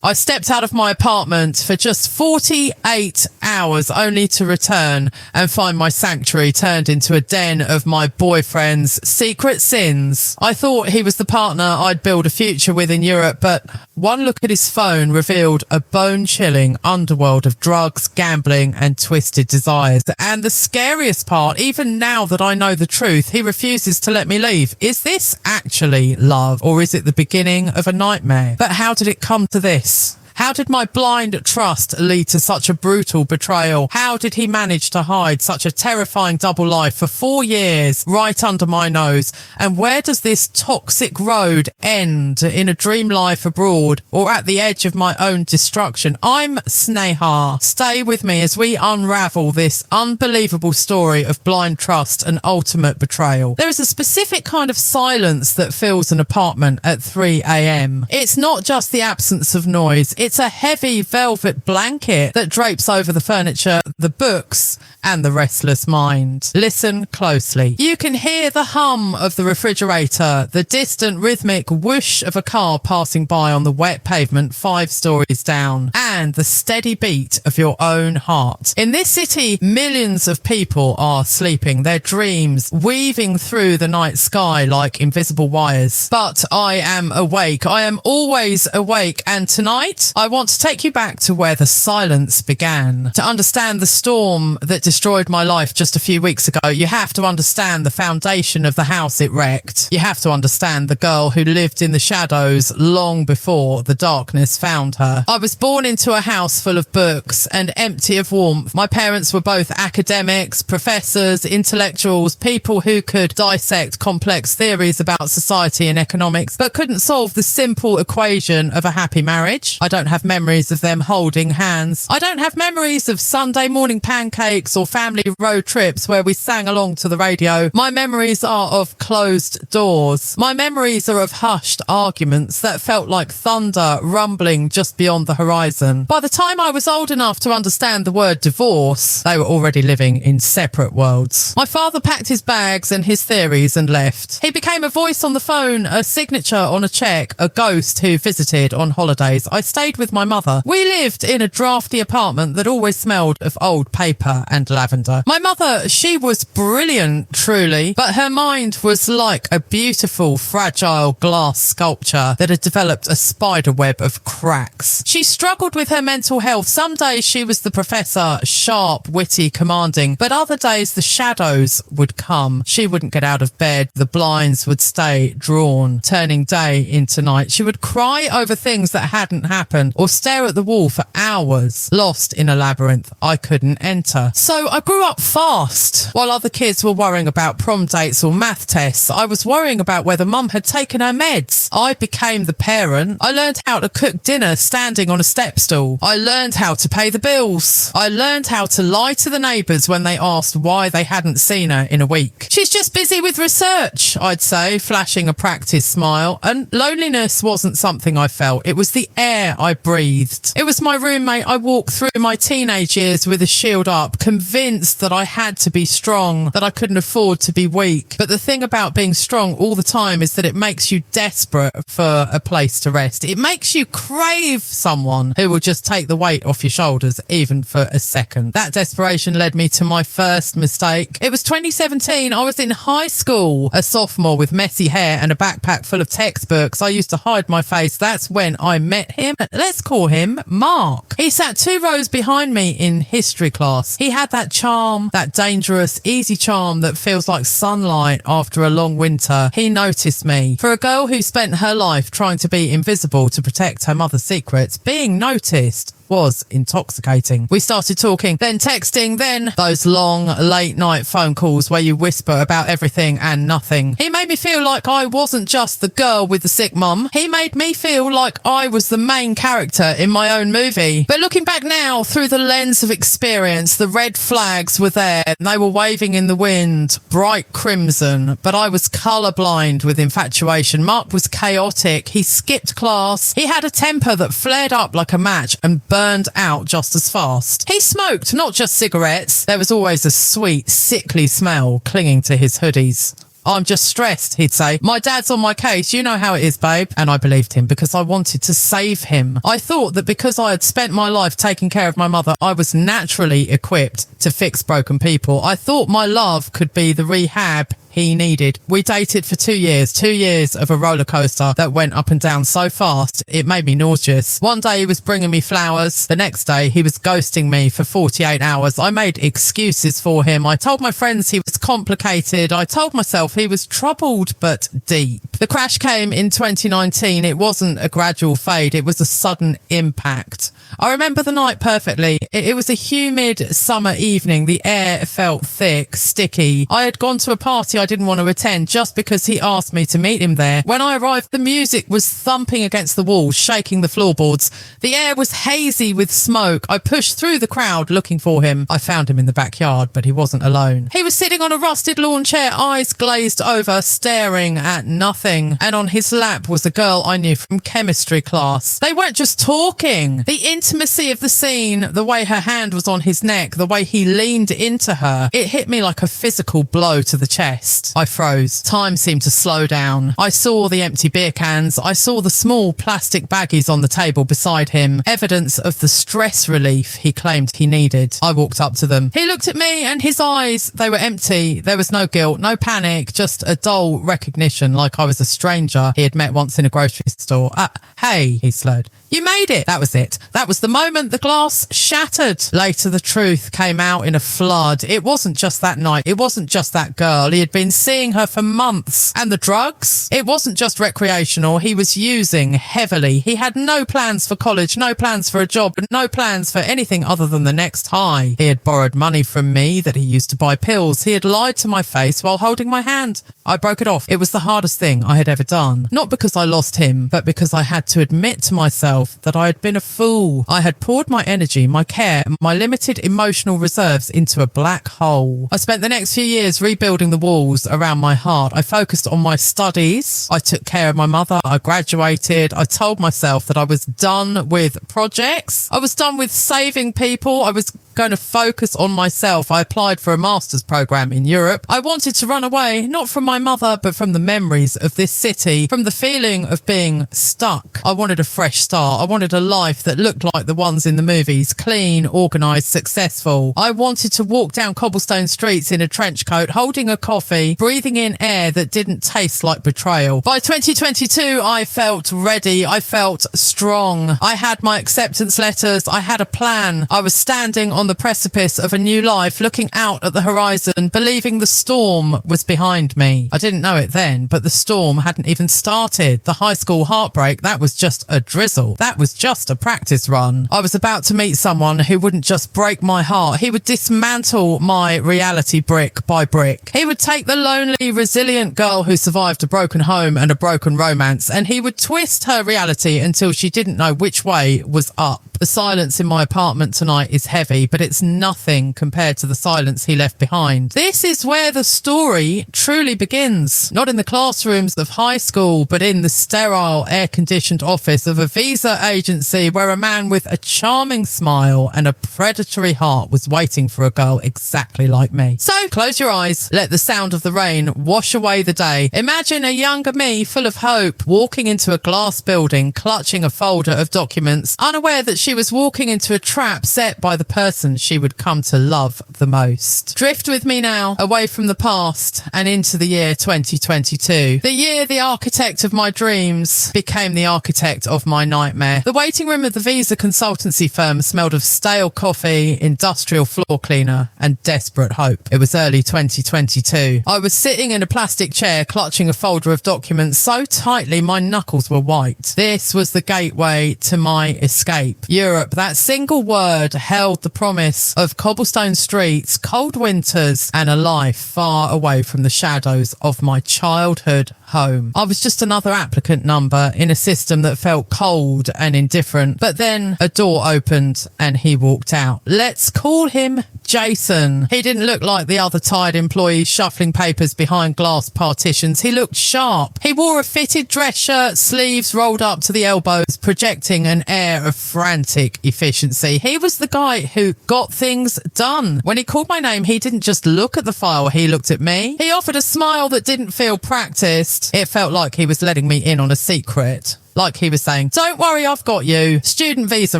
I stepped out of my apartment for just 48 hours only to return and find my sanctuary turned into a den of my boyfriend's secret sins. I thought he was the partner I'd build a future with in Europe, but one look at his phone revealed a bone-chilling underworld of drugs, gambling and twisted desires. And the scariest part, even now that I know the truth, he refuses to let me leave. Is this actually love, or is it the beginning of a nightmare? But how did it come to this? How did my blind trust lead to such a brutal betrayal? How did he manage to hide such a terrifying double life for 4 years right under my nose? And where does this toxic road end? In a dream life abroad or at the edge of my own destruction? I'm Sneha. Stay with me as we unravel this unbelievable story of blind trust and ultimate betrayal. There is a specific kind of silence that fills an apartment at 3 a.m. It's not just the absence of noise. It's a heavy velvet blanket that drapes over the furniture, the books, and the restless mind. Listen closely. You can hear the hum of the refrigerator, the distant rhythmic whoosh of a car passing by on the wet pavement 5 stories down, and the steady beat of your own heart. In this city, millions of people are sleeping, their dreams weaving through the night sky like invisible wires. But I am awake. I am always awake, and tonight I want to take you back to where the silence began. To understand the storm that destroyed my life just a few weeks ago, you have to understand the foundation of the house it wrecked. You have to understand the girl who lived in the shadows long before the darkness found her. I was born into a house full of books and empty of warmth. My parents were both academics, professors, intellectuals, people who could dissect complex theories about society and economics, but couldn't solve the simple equation of a happy marriage. I don't have memories of them holding hands. I don't have memories of Sunday morning pancakes or family road trips where we sang along to the radio. My memories are of closed doors. My memories are of hushed arguments that felt like thunder rumbling just beyond the horizon. By the time I was old enough to understand the word divorce, they were already living in separate worlds. My father packed his bags and his theories and left. He became a voice on the phone, a signature on a cheque, a ghost who visited on holidays. I stayed with my mother. We lived in a drafty apartment that always smelled of old paper and lavender. My mother, she was brilliant, truly, but her mind was like a beautiful, fragile glass sculpture that had developed a spider web of cracks. She struggled with her mental health. Some days she was the professor, sharp, witty, commanding, but other days the shadows would come. She wouldn't get out of bed. The blinds would stay drawn, turning day into night. She would cry over things that hadn't happened or stare at the wall for hours, lost in a labyrinth I couldn't enter. So I grew up fast. While other kids were worrying about prom dates or math tests, I was worrying about whether mum had taken her meds. I became the parent. I learned how to cook dinner standing on a step stool. I learned how to pay the bills. I learned how to lie to the neighbours when they asked why they hadn't seen her in a week. She's just busy with research, I'd say, flashing a practiced smile. And loneliness wasn't something I felt. It was the air I breathed. It was my roommate I walked through my teenage years with a shield up, convinced that I had to be strong, that I couldn't afford to be weak. But the thing about being strong all the time is that it makes you desperate for a place to rest. It makes you crave someone who will just take the weight off your shoulders, even for a second. That desperation led me to my first mistake. It was 2017. I was in high school, a sophomore with messy hair and a backpack full of textbooks. I used to hide my face. That's when I met him. Let's call him Mark. He sat 2 rows behind me in history class. He had that charm, that dangerous, easy charm that feels like sunlight after a long winter. He noticed me. For a girl who spent her life trying to be invisible to protect her mother's secrets, being noticed was intoxicating. We started talking, then texting, then those long late night phone calls where you whisper about everything and nothing. He made me feel like I wasn't just the girl with the sick mum. He made me feel like I was the main character in my own movie. But looking back now through the lens of experience, the red flags were there. They were waving in the wind, bright crimson, but I was colourblind with infatuation. Mark was chaotic. He skipped class. He had a temper that flared up like a match and burned out just as fast. He smoked not just cigarettes. There was always a sweet, sickly smell clinging to his hoodies. I'm just stressed, he'd say. My dad's on my case. You know how it is, babe. And I believed him because I wanted to save him. I thought that because I had spent my life taking care of my mother, I was naturally equipped to fix broken people. I thought my love could be the rehab he needed. We dated for 2 years of a roller coaster that went up and down so fast it made me nauseous. One day he was bringing me flowers. The next day he was ghosting me for 48 hours. I made excuses for him. I told my friends he was complicated. I told myself he was troubled but deep. The crash came in 2019. It wasn't a gradual fade. It was a sudden impact. I remember the night perfectly. It was a humid summer evening. The air felt thick, sticky. I had gone to a party I didn't want to attend just because he asked me to meet him there. When I arrived, the music was thumping against the walls, shaking the floorboards. The air was hazy with smoke. I pushed through the crowd looking for him. I found him in the backyard, but he wasn't alone. He was sitting on a rusted lawn chair, eyes glazed over, staring at nothing. And on his lap was a girl I knew from chemistry class. They weren't just talking. The intimacy of the scene, the way her hand was on his neck, the way he leaned into her, it hit me like a physical blow to the chest. I froze. Time seemed to slow down. I saw the empty beer cans. I saw the small plastic baggies on the table beside him, evidence of the stress relief he claimed he needed. I walked up to them. He looked at me and his eyes, they were empty. There was no guilt, no panic, just a dull recognition like I was a stranger he had met once in a grocery store. Hey, he slurred. You made it. That was it. That was the moment the glass shattered. Later, the truth came out in a flood. It wasn't just that night. It wasn't just that girl. He had been seeing her for months. And the drugs? It wasn't just recreational. He was using heavily. He had no plans for college, no plans for a job, no plans for anything other than the next high. He had borrowed money from me that he used to buy pills. He had lied to my face while holding my hand. I broke it off. It was the hardest thing I had ever done. Not because I lost him, but because I had to admit to myself that I had been a fool. I had poured my energy, my care, my limited emotional reserves into a black hole. I spent the next few years rebuilding the walls around my heart. I focused on my studies. I took care of my mother. I graduated. I told myself that I was done with projects. I was done with saving people. I was going to focus on myself. I applied for a master's program in Europe. I wanted to run away, not from my mother, but from the memories of this city, from the feeling of being stuck. I wanted a fresh start. I wanted a life that looked like the ones in the movies, clean, organised, successful. I wanted to walk down cobblestone streets in a trench coat, holding a coffee, breathing in air that didn't taste like betrayal. By 2022, I felt ready. I felt strong. I had my acceptance letters. I had a plan. I was standing on the precipice of a new life, looking out at the horizon, believing the storm was behind me. I didn't know it then, but the storm hadn't even started. The high school heartbreak, that was just a drizzle. That was just a practice run. I was about to meet someone who wouldn't just break my heart. He would dismantle my reality brick by brick. He would take the lonely, resilient girl who survived a broken home and a broken romance, and he would twist her reality until she didn't know which way was up. The silence in my apartment tonight is heavy, but it's nothing compared to the silence he left behind. This is where the story truly begins. Not in the classrooms of high school, but in the sterile, air-conditioned office of a visa agency where a man with a charming smile and a predatory heart was waiting for a girl exactly like me. So close your eyes, let the sound of the rain wash away the day. Imagine a younger me full of hope, walking into a glass building, clutching a folder of documents, unaware that she was walking into a trap set by the person she would come to love the most. Drift with me now, away from the past and into the year 2022. The year the architect of my dreams became the architect of my nightmare. The waiting room of the visa consultancy firm smelled of stale coffee, industrial floor cleaner and desperate hope. It was early 2022. I was sitting in a plastic chair clutching a folder of documents so tightly my knuckles were white. This was the gateway to my escape. Europe, that single word held the promise of cobblestone streets, cold winters, and a life far away from the shadows of my childhood home. I was just another applicant number in a system that felt cold and indifferent. But then a door opened and he walked out. Let's call him Jason. He didn't look like the other tired employees shuffling papers behind glass partitions. He looked sharp. He wore a fitted dress shirt, sleeves rolled up to the elbows, projecting an air of frantic efficiency. He was the guy who got things done. When he called my name, he didn't just look at the file, he looked at me. He offered a smile that didn't feel practiced. It felt like he was letting me in on a secret. Like he was saying, "Don't worry, I've got you." "Student visa,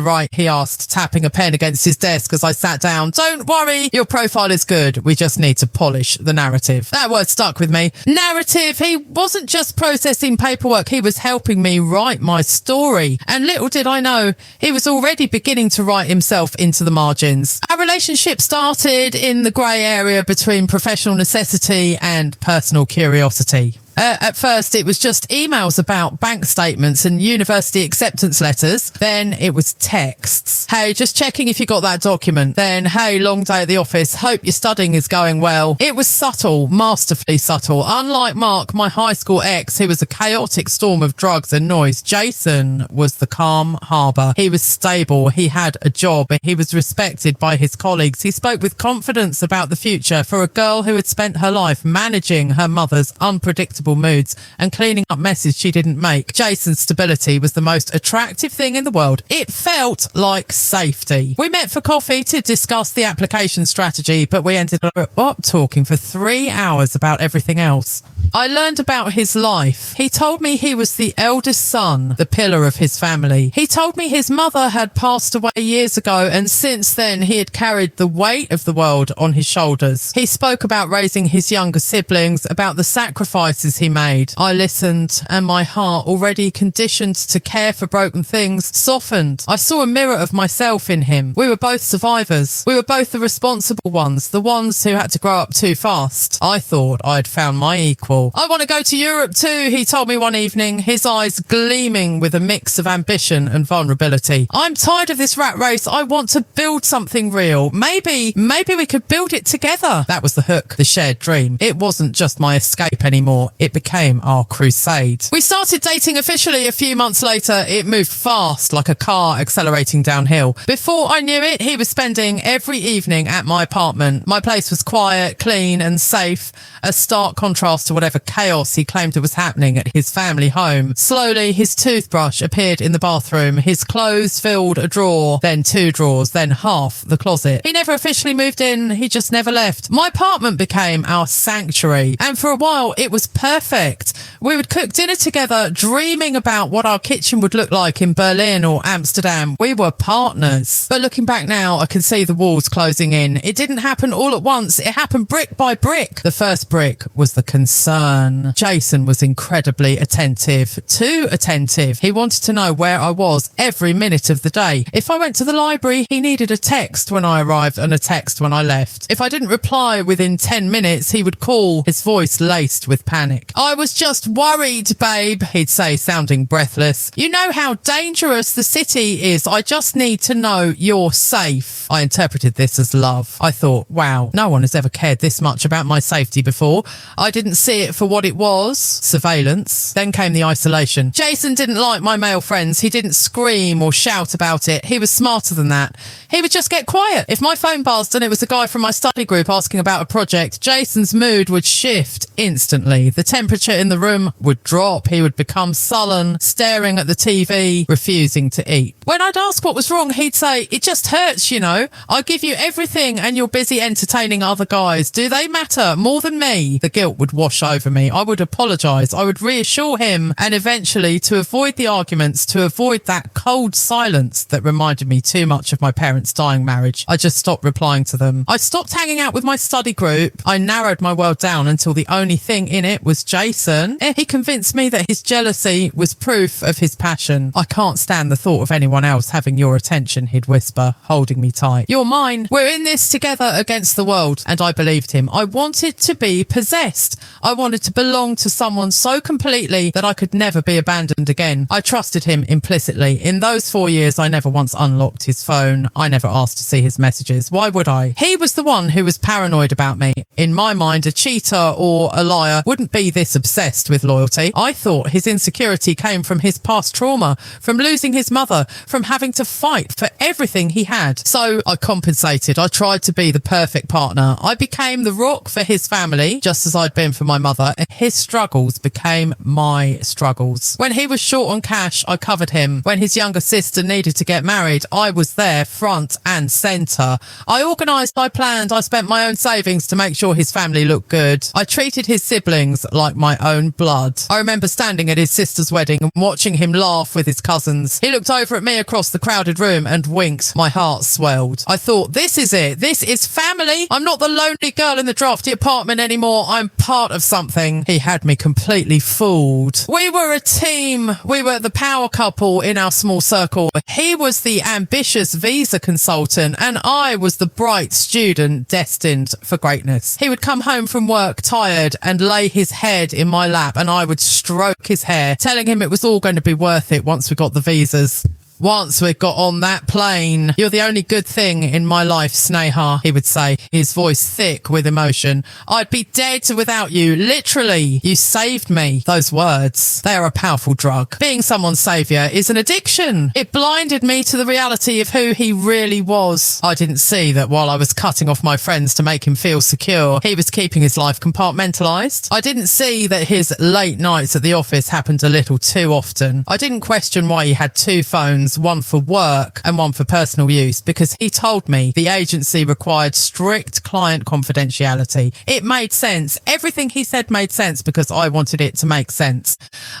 right?" he asked, tapping a pen against his desk as I sat down. "Don't worry, your profile is good. We just need to polish the narrative." That word stuck with me. Narrative. He wasn't just processing paperwork, he was helping me write my story. And little did I know, he was already beginning to write himself into the margins. Our relationship started in the grey area between professional necessity and personal curiosity. At first, it was just emails about bank statements and university acceptance letters. Then it was texts. "Hey, just checking if you got that document." Then, "Hey, long day at the office. Hope your studying is going well." It was subtle, masterfully subtle. Unlike Mark, my high school ex, who was a chaotic storm of drugs and noise, Jason was the calm harbour. He was stable. He had a job. He was respected by his colleagues. He spoke with confidence about the future. For a girl who had spent her life managing her mother's unpredictable moods and cleaning up messes she didn't make, Jason's stability was the most attractive thing in the world. It felt like safety. We met for coffee to discuss the application strategy, but we ended up talking for 3 hours about everything else. I learned about his life. He told me he was the eldest son, the pillar of his family. He told me his mother had passed away years ago, and since then he had carried the weight of the world on his shoulders. He spoke about raising his younger siblings, about the sacrifices he made. I listened, and my heart, already conditioned to care for broken things, softened. I saw a mirror of myself in him. We were both survivors. We were both the responsible ones, the ones who had to grow up too fast. I thought I'd found my equal. "I want to go to Europe too," he told me one evening, his eyes gleaming with a mix of ambition and vulnerability. "I'm tired of this rat race. I want to build something real. Maybe we could build it together." That was the hook, the shared dream. It wasn't just my escape anymore. It became our crusade. We started dating officially a few months later. It moved fast, like a car accelerating downhill. Before I knew it, he was spending every evening at my apartment. My place was quiet, clean and safe, a stark contrast to whatever chaos he claimed was happening at his family home. Slowly, his toothbrush appeared in the bathroom. His clothes filled a drawer, then 2 drawers, then half the closet. He never officially moved in. He just never left. My apartment became our sanctuary, and for a while it was perfect. We would cook dinner together, dreaming about what our kitchen would look like in Berlin or Amsterdam. We were partners. But looking back now, I can see the walls closing in. It didn't happen all at once. It happened brick by brick. The first brick was the concern. Jason was incredibly attentive. Too attentive. He wanted to know where I was every minute of the day. If I went to the library, he needed a text when I arrived and a text when I left. If I didn't reply within 10 minutes, he would call, his voice laced with panic. "I was just worried, babe," he'd say, sounding breathless. "You know how dangerous the city is. I just need to know you're safe." I interpreted this as love. I thought, wow, no one has ever cared this much about my safety before. I didn't see it for what it was, surveillance. Then came the isolation. Jason didn't like my male friends. He didn't scream or shout about it. He was smarter than that. He would just get quiet. If my phone buzzed and it was a guy from my study group asking about a project, Jason's mood would shift instantly. The temperature in the room would drop. He would become sullen, staring at the TV, refusing to eat. When I'd ask what was wrong, he'd say, "It just hurts, you know. I give you everything and you're busy entertaining other guys. Do they matter more than me?" The guilt would wash over me. I would apologise. I would reassure him, and eventually, to avoid the arguments, to avoid that cold silence that reminded me too much of my parents' dying marriage, I just stopped replying to them. I stopped hanging out with my study group. I narrowed my world down until the only thing in it was Jason. He convinced me that his jealousy was proof of his passion. "I can't stand the thought of anyone else having your attention," he'd whisper, holding me tight. "You're mine. We're in this together against the world." And I believed him. I wanted to be possessed. I wanted to belong to someone so completely that I could never be abandoned again. I trusted him implicitly. In those 4 years, I never once unlocked his phone. I never asked to see his messages. Why would I? He was the one who was paranoid about me. In my mind, a cheater or a liar wouldn't be this obsessed with loyalty. I thought his insecurity came from his past trauma, from losing his mother, from having to fight for everything he had. So I compensated. I tried to be the perfect partner. I became the rock for his family, just as I'd been for my mother, and his struggles became my struggles. When he was short on cash, I covered him. When his younger sister needed to get married, I was there front and centre. I organised, I planned, I spent my own savings to make sure his family looked good. I treated his siblings like my own blood. I remember standing at his sister's wedding and watching him laugh with his cousins. He looked over at me across the crowded room and winked. My heart swelled. I thought, this is it. This is family. I'm not the lonely girl in the drafty apartment anymore. I'm part of something. He had me completely fooled. We were a team. We were the power couple in our small circle. He was the ambitious visa consultant and I was the bright student destined for greatness. He would come home from work tired and lay his head in my lap and I would stroke his hair, telling him it was all going to be worth it once we got the visas. Once we got on that plane. You're the only good thing in my life, Sneha, he would say, his voice thick with emotion. I'd be dead without you. Literally, you saved me. Those words, they are a powerful drug. Being someone's saviour is an addiction. It blinded me to the reality of who he really was. I didn't see that while I was cutting off my friends to make him feel secure, he was keeping his life compartmentalised. I didn't see that his late nights at the office happened a little too often. I didn't question why he had 2 phones, one for work and one for personal use, because he told me the agency required strict client confidentiality. It made sense. Everything he said made sense because I wanted it to make sense.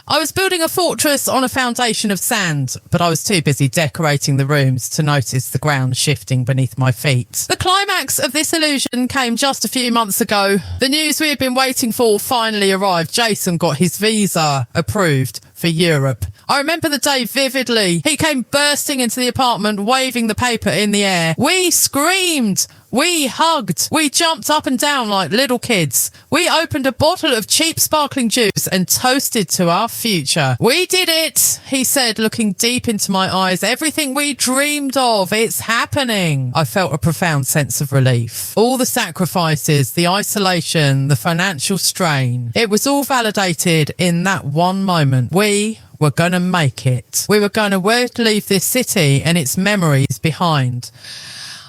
I was building a fortress on a foundation of sand, but I was too busy decorating the rooms to notice the ground shifting beneath my feet. The climax of this illusion came just a few months ago. The news we had been waiting for finally arrived. Jason got his visa approved for Europe. I remember the day vividly. He came bursting into the apartment, waving the paper in the air. We screamed. We hugged. We jumped up and down like little kids. We opened a bottle of cheap sparkling juice and toasted to our future. We did it, he said, looking deep into my eyes. Everything we dreamed of, it's happening. I felt a profound sense of relief. All the sacrifices, the isolation, the financial strain, it was all validated in that one moment. We were going to make it. We were going to leave this city and its memories behind.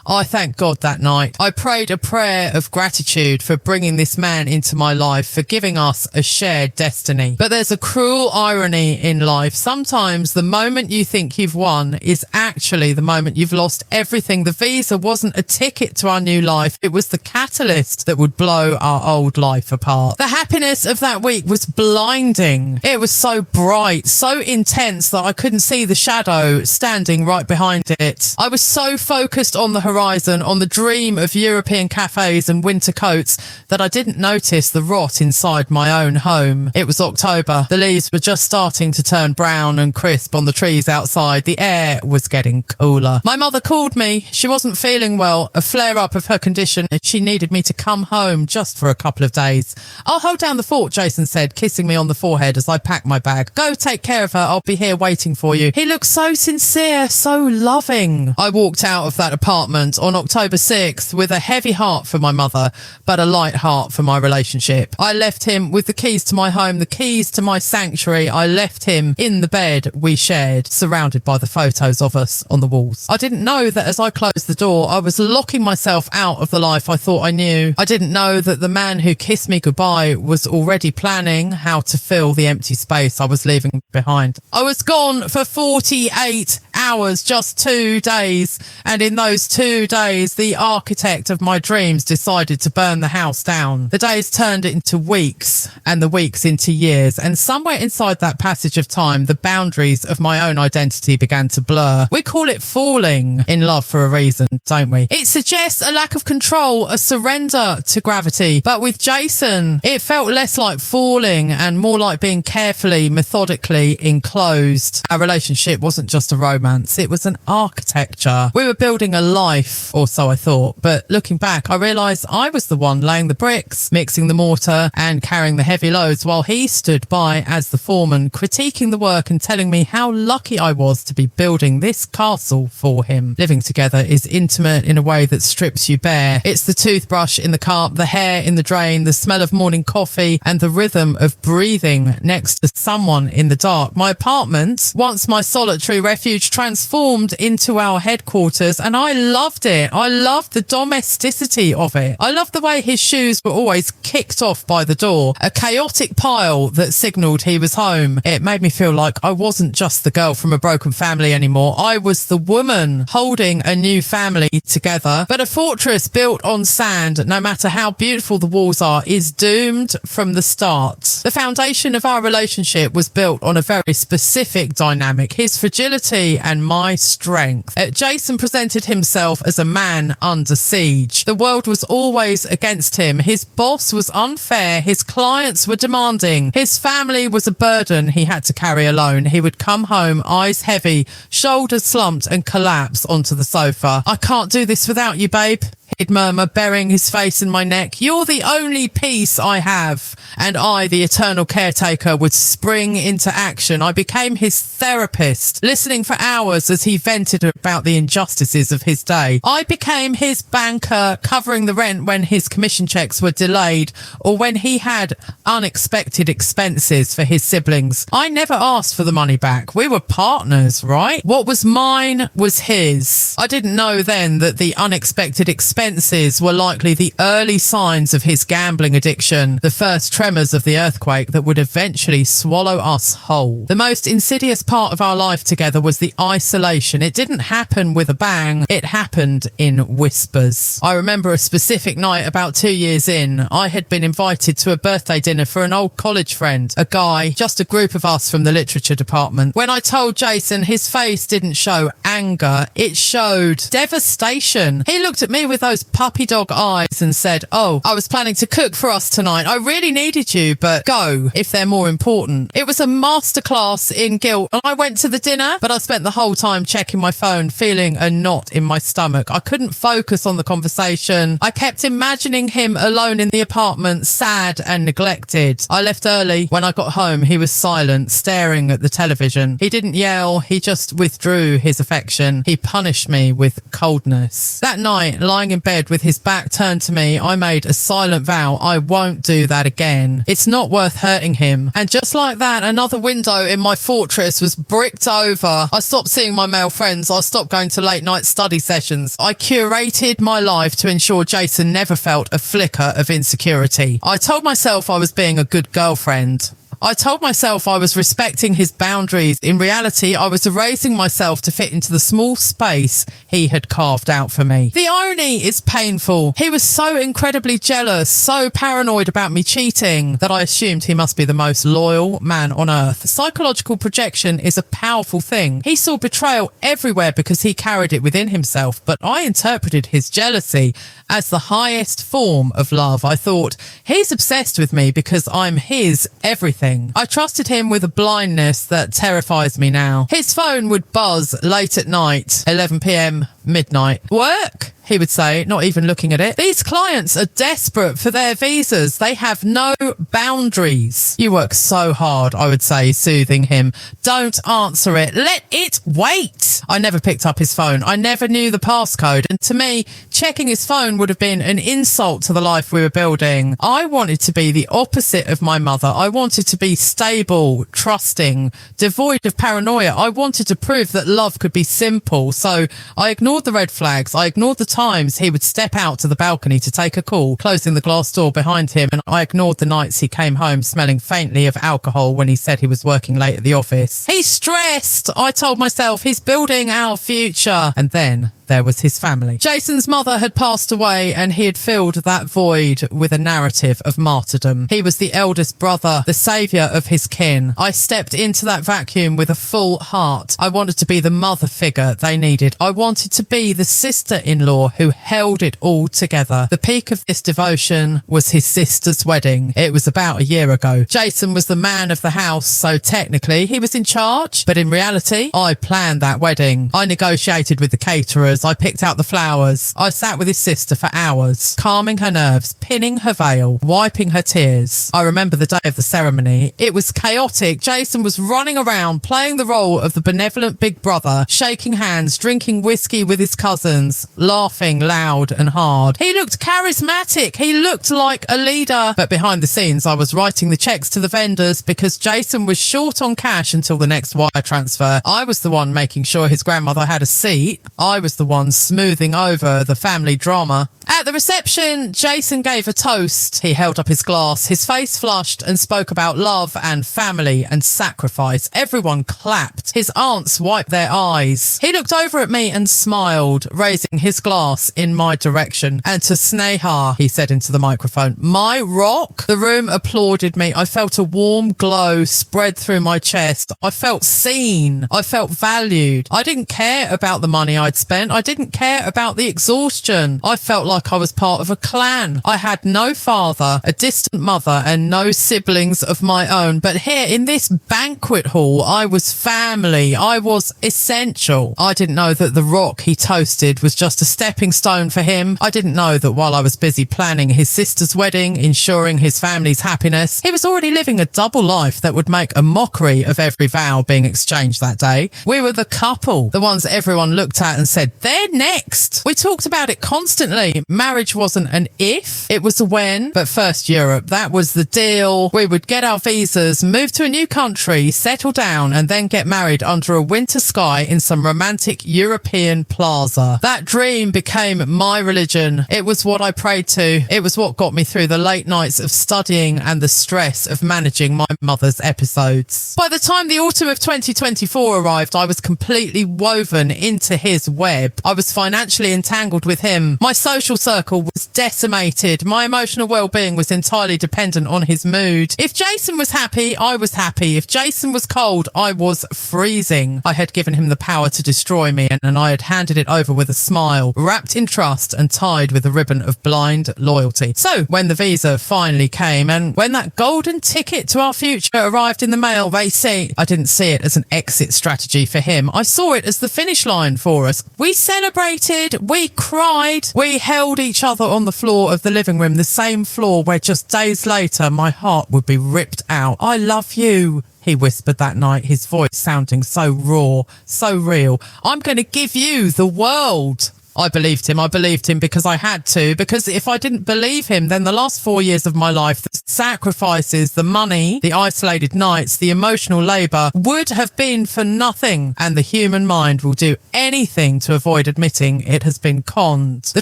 I thanked God that night. I prayed a prayer of gratitude for bringing this man into my life, for giving us a shared destiny. But there's a cruel irony in life. Sometimes the moment you think you've won is actually the moment you've lost everything. The visa wasn't a ticket to our new life. It was the catalyst that would blow our old life apart. The happiness of that week was blinding. It was so bright, so intense that I couldn't see the shadow standing right behind it. I was so focused on the horizon, on the dream of European cafes and winter coats, that I didn't notice the rot inside my own home. It was October. The leaves were just starting to turn brown and crisp on the trees outside. The air was getting cooler. My mother called me. She wasn't feeling well, a flare-up of her condition. She needed me to come home just for a couple of days. I'll hold down the fort, Jason said, kissing me on the forehead as I packed my bag. Go take care of her. I'll be here waiting for you. He looked so sincere, so loving. I walked out of that apartment on October 6th with a heavy heart for my mother, but a light heart for my relationship. I left him with the keys to my home, the keys to my sanctuary. I left him in the bed we shared, surrounded by the photos of us on the walls. I didn't know that as I closed the door, I was locking myself out of the life I thought I knew. I didn't know that the man who kissed me goodbye was already planning how to fill the empty space I was leaving behind. I was gone for 48 hours, just 2 days, and in those 2 days, the architect of my dreams decided to burn the house down. The days turned into weeks and the weeks into years, and somewhere inside that passage of time, the boundaries of my own identity began to blur. We call it falling in love for a reason, don't we? It suggests a lack of control, a surrender to gravity. But with Jason, it felt less like falling and more like being carefully, methodically enclosed. Our relationship wasn't just a romance. romance. It was an architecture. We were building a life, or so I thought. But looking back, I realised I was the one laying the bricks, mixing the mortar and carrying the heavy loads, while he stood by as the foreman, critiquing the work and telling me how lucky I was to be building this castle for him. Living together is intimate in a way that strips you bare. It's the toothbrush in the cup, the hair in the drain, the smell of morning coffee, and the rhythm of breathing next to someone in the dark. My apartment, once my solitary refuge, transformed into our headquarters, and I loved it. I loved the domesticity of it. I loved the way his shoes were always kicked off by the door, a chaotic pile that signalled he was home. It made me feel like I wasn't just the girl from a broken family anymore. I was the woman holding a new family together. But a fortress built on sand, no matter how beautiful the walls are, is doomed from the start. The foundation of our relationship was built on a very specific dynamic, his fragility and my strength. Jason presented himself as a man under siege. The world was always against him. His boss was unfair. His clients were demanding. His family was a burden he had to carry alone. He would come home, eyes heavy, shoulders slumped, and collapse onto the sofa. "I can't do this without you, babe," he'd murmur, burying his face in my neck. "You're the only peace I have." And I, the eternal caretaker, would spring into action. I became his therapist, listening for hours as he vented about the injustices of his day. I became his banker, covering the rent when his commission checks were delayed or when he had unexpected expenses for his siblings. I never asked for the money back. We were partners, right? What was mine was his. I didn't know then that the unexpected expenses were likely the early signs of his gambling addiction, the first tremors of the earthquake that would eventually swallow us whole. The most insidious part of our life together was the isolation. It didn't happen with a bang. It happened in whispers. I remember a specific night about 2 years in. I had been invited to a birthday dinner for an old college friend, a guy, just a group of us from the literature department. When I told Jason, his face didn't show anger. It showed devastation. He looked at me with those puppy dog eyes and said, "Oh, I was planning to cook for us tonight. I really needed you, but go if they're more important." It was a masterclass in guilt. I went to the dinner, but I spent the whole time checking my phone, feeling a knot in my stomach. I couldn't focus on the conversation. I kept imagining him alone in the apartment, sad and neglected. I left early. When I got home, he was silent, staring at the television. He didn't yell. He just withdrew his affection. He punished me with coldness. That night, lying in bed with his back turned to me, I made a silent vow. I won't do that again. It's not worth hurting him. And just like that, another window in my fortress was bricked over. I stopped seeing my male friends. I stopped going to late night study sessions. I curated my life to ensure Jason never felt a flicker of insecurity. I told myself I was being a good girlfriend. I told myself I was respecting his boundaries. In reality, I was erasing myself to fit into the small space he had carved out for me. The irony is painful. He was so incredibly jealous, so paranoid about me cheating, that I assumed he must be the most loyal man on earth. Psychological projection is a powerful thing. He saw betrayal everywhere because he carried it within himself, but I interpreted his jealousy as the highest form of love. I thought, he's obsessed with me because I'm his everything. I trusted him with a blindness that terrifies me now. His phone would buzz late at night, 11 p.m, midnight. "Work?" he would say, not even looking at it. "These clients are desperate for their visas. They have no boundaries." "You work so hard," I would say, soothing him. "Don't answer it. Let it wait." I never picked up his phone. I never knew the passcode. And to me, checking his phone would have been an insult to the life we were building. I wanted to be the opposite of my mother. I wanted to be stable, trusting, devoid of paranoia. I wanted to prove that love could be simple. So I ignored the red flags. I ignored the times he would step out to the balcony to take a call, closing the glass door behind him, and I ignored the nights he came home smelling faintly of alcohol when he said he was working late at the office. He's stressed, I told myself. He's building our future. And then there was his family. Jason's mother had passed away and he had filled that void with a narrative of martyrdom. He was the eldest brother, the saviour of his kin. I stepped into that vacuum with a full heart. I wanted to be the mother figure they needed. I wanted to be the sister-in-law who held it all together. The peak of this devotion was his sister's wedding. It was about a year ago. Jason was the man of the house, so technically he was in charge, but in reality, I planned that wedding. I negotiated with the caterers. I picked out the flowers. I sat with his sister for hours, calming her nerves, pinning her veil, wiping her tears. I remember the day of the ceremony. It was chaotic. Jason was running around, playing the role of the benevolent big brother, shaking hands, drinking whiskey with his cousins, laughing loud and hard. He looked charismatic. He looked like a leader. But behind the scenes, I was writing the checks to the vendors because Jason was short on cash until the next wire transfer. I was the one making sure his grandmother had a seat. I was the one smoothing over the family drama. At the reception, Jason gave a toast. He held up his glass, his face flushed, and spoke about love and family and sacrifice. Everyone clapped. His aunts wiped their eyes. He looked over at me and smiled, raising his glass in my direction. And to Sneha, he said into the microphone, my rock. The room applauded me. I felt a warm glow spread through my chest. I felt seen. I felt valued. I didn't care about the money I'd spent. I didn't care about the exhaustion. I felt like I was part of a clan. I had no father, a distant mother, and no siblings of my own. But here in this banquet hall, I was family. I was essential. I didn't know that the rock he toasted was just a stepping stone for him. I didn't know that while I was busy planning his sister's wedding, ensuring his family's happiness, he was already living a double life that would make a mockery of every vow being exchanged that day. We were the couple, the ones everyone looked at and said, they're next. We talked about it constantly. Marriage wasn't an if, it was a when. But first Europe, that was the deal. We would get our visas, move to a new country, settle down, and then get married under a winter sky in some romantic European plaza. That dream became my religion. It was what I prayed to. It was what got me through the late nights of studying and the stress of managing my mother's episodes. By the time the autumn of 2024 arrived, I was completely woven into his web. I was financially entangled with him. My social circle was decimated. My emotional well-being was entirely dependent on his mood. If Jason was happy, I was happy. If Jason was cold, I was freezing. I had given him the power to destroy me, and I had handed it over with a smile, wrapped in trust and tied with a ribbon of blind loyalty. So when the visa finally came and when that golden ticket to our future arrived in the mail, I didn't see it as an exit strategy for him. I saw it as the finish line for us. We celebrated, we cried, we held each other on the floor of the living room, the same floor where just days later my heart would be ripped out. I love you, he whispered that night, his voice sounding so raw, so real. I'm going to give you the world. I believed him because I had to, because if I didn't believe him, then the last 4 years of my life, the sacrifices, the money, the isolated nights, the emotional labour would have been for nothing, and the human mind will do anything to avoid admitting it has been conned. The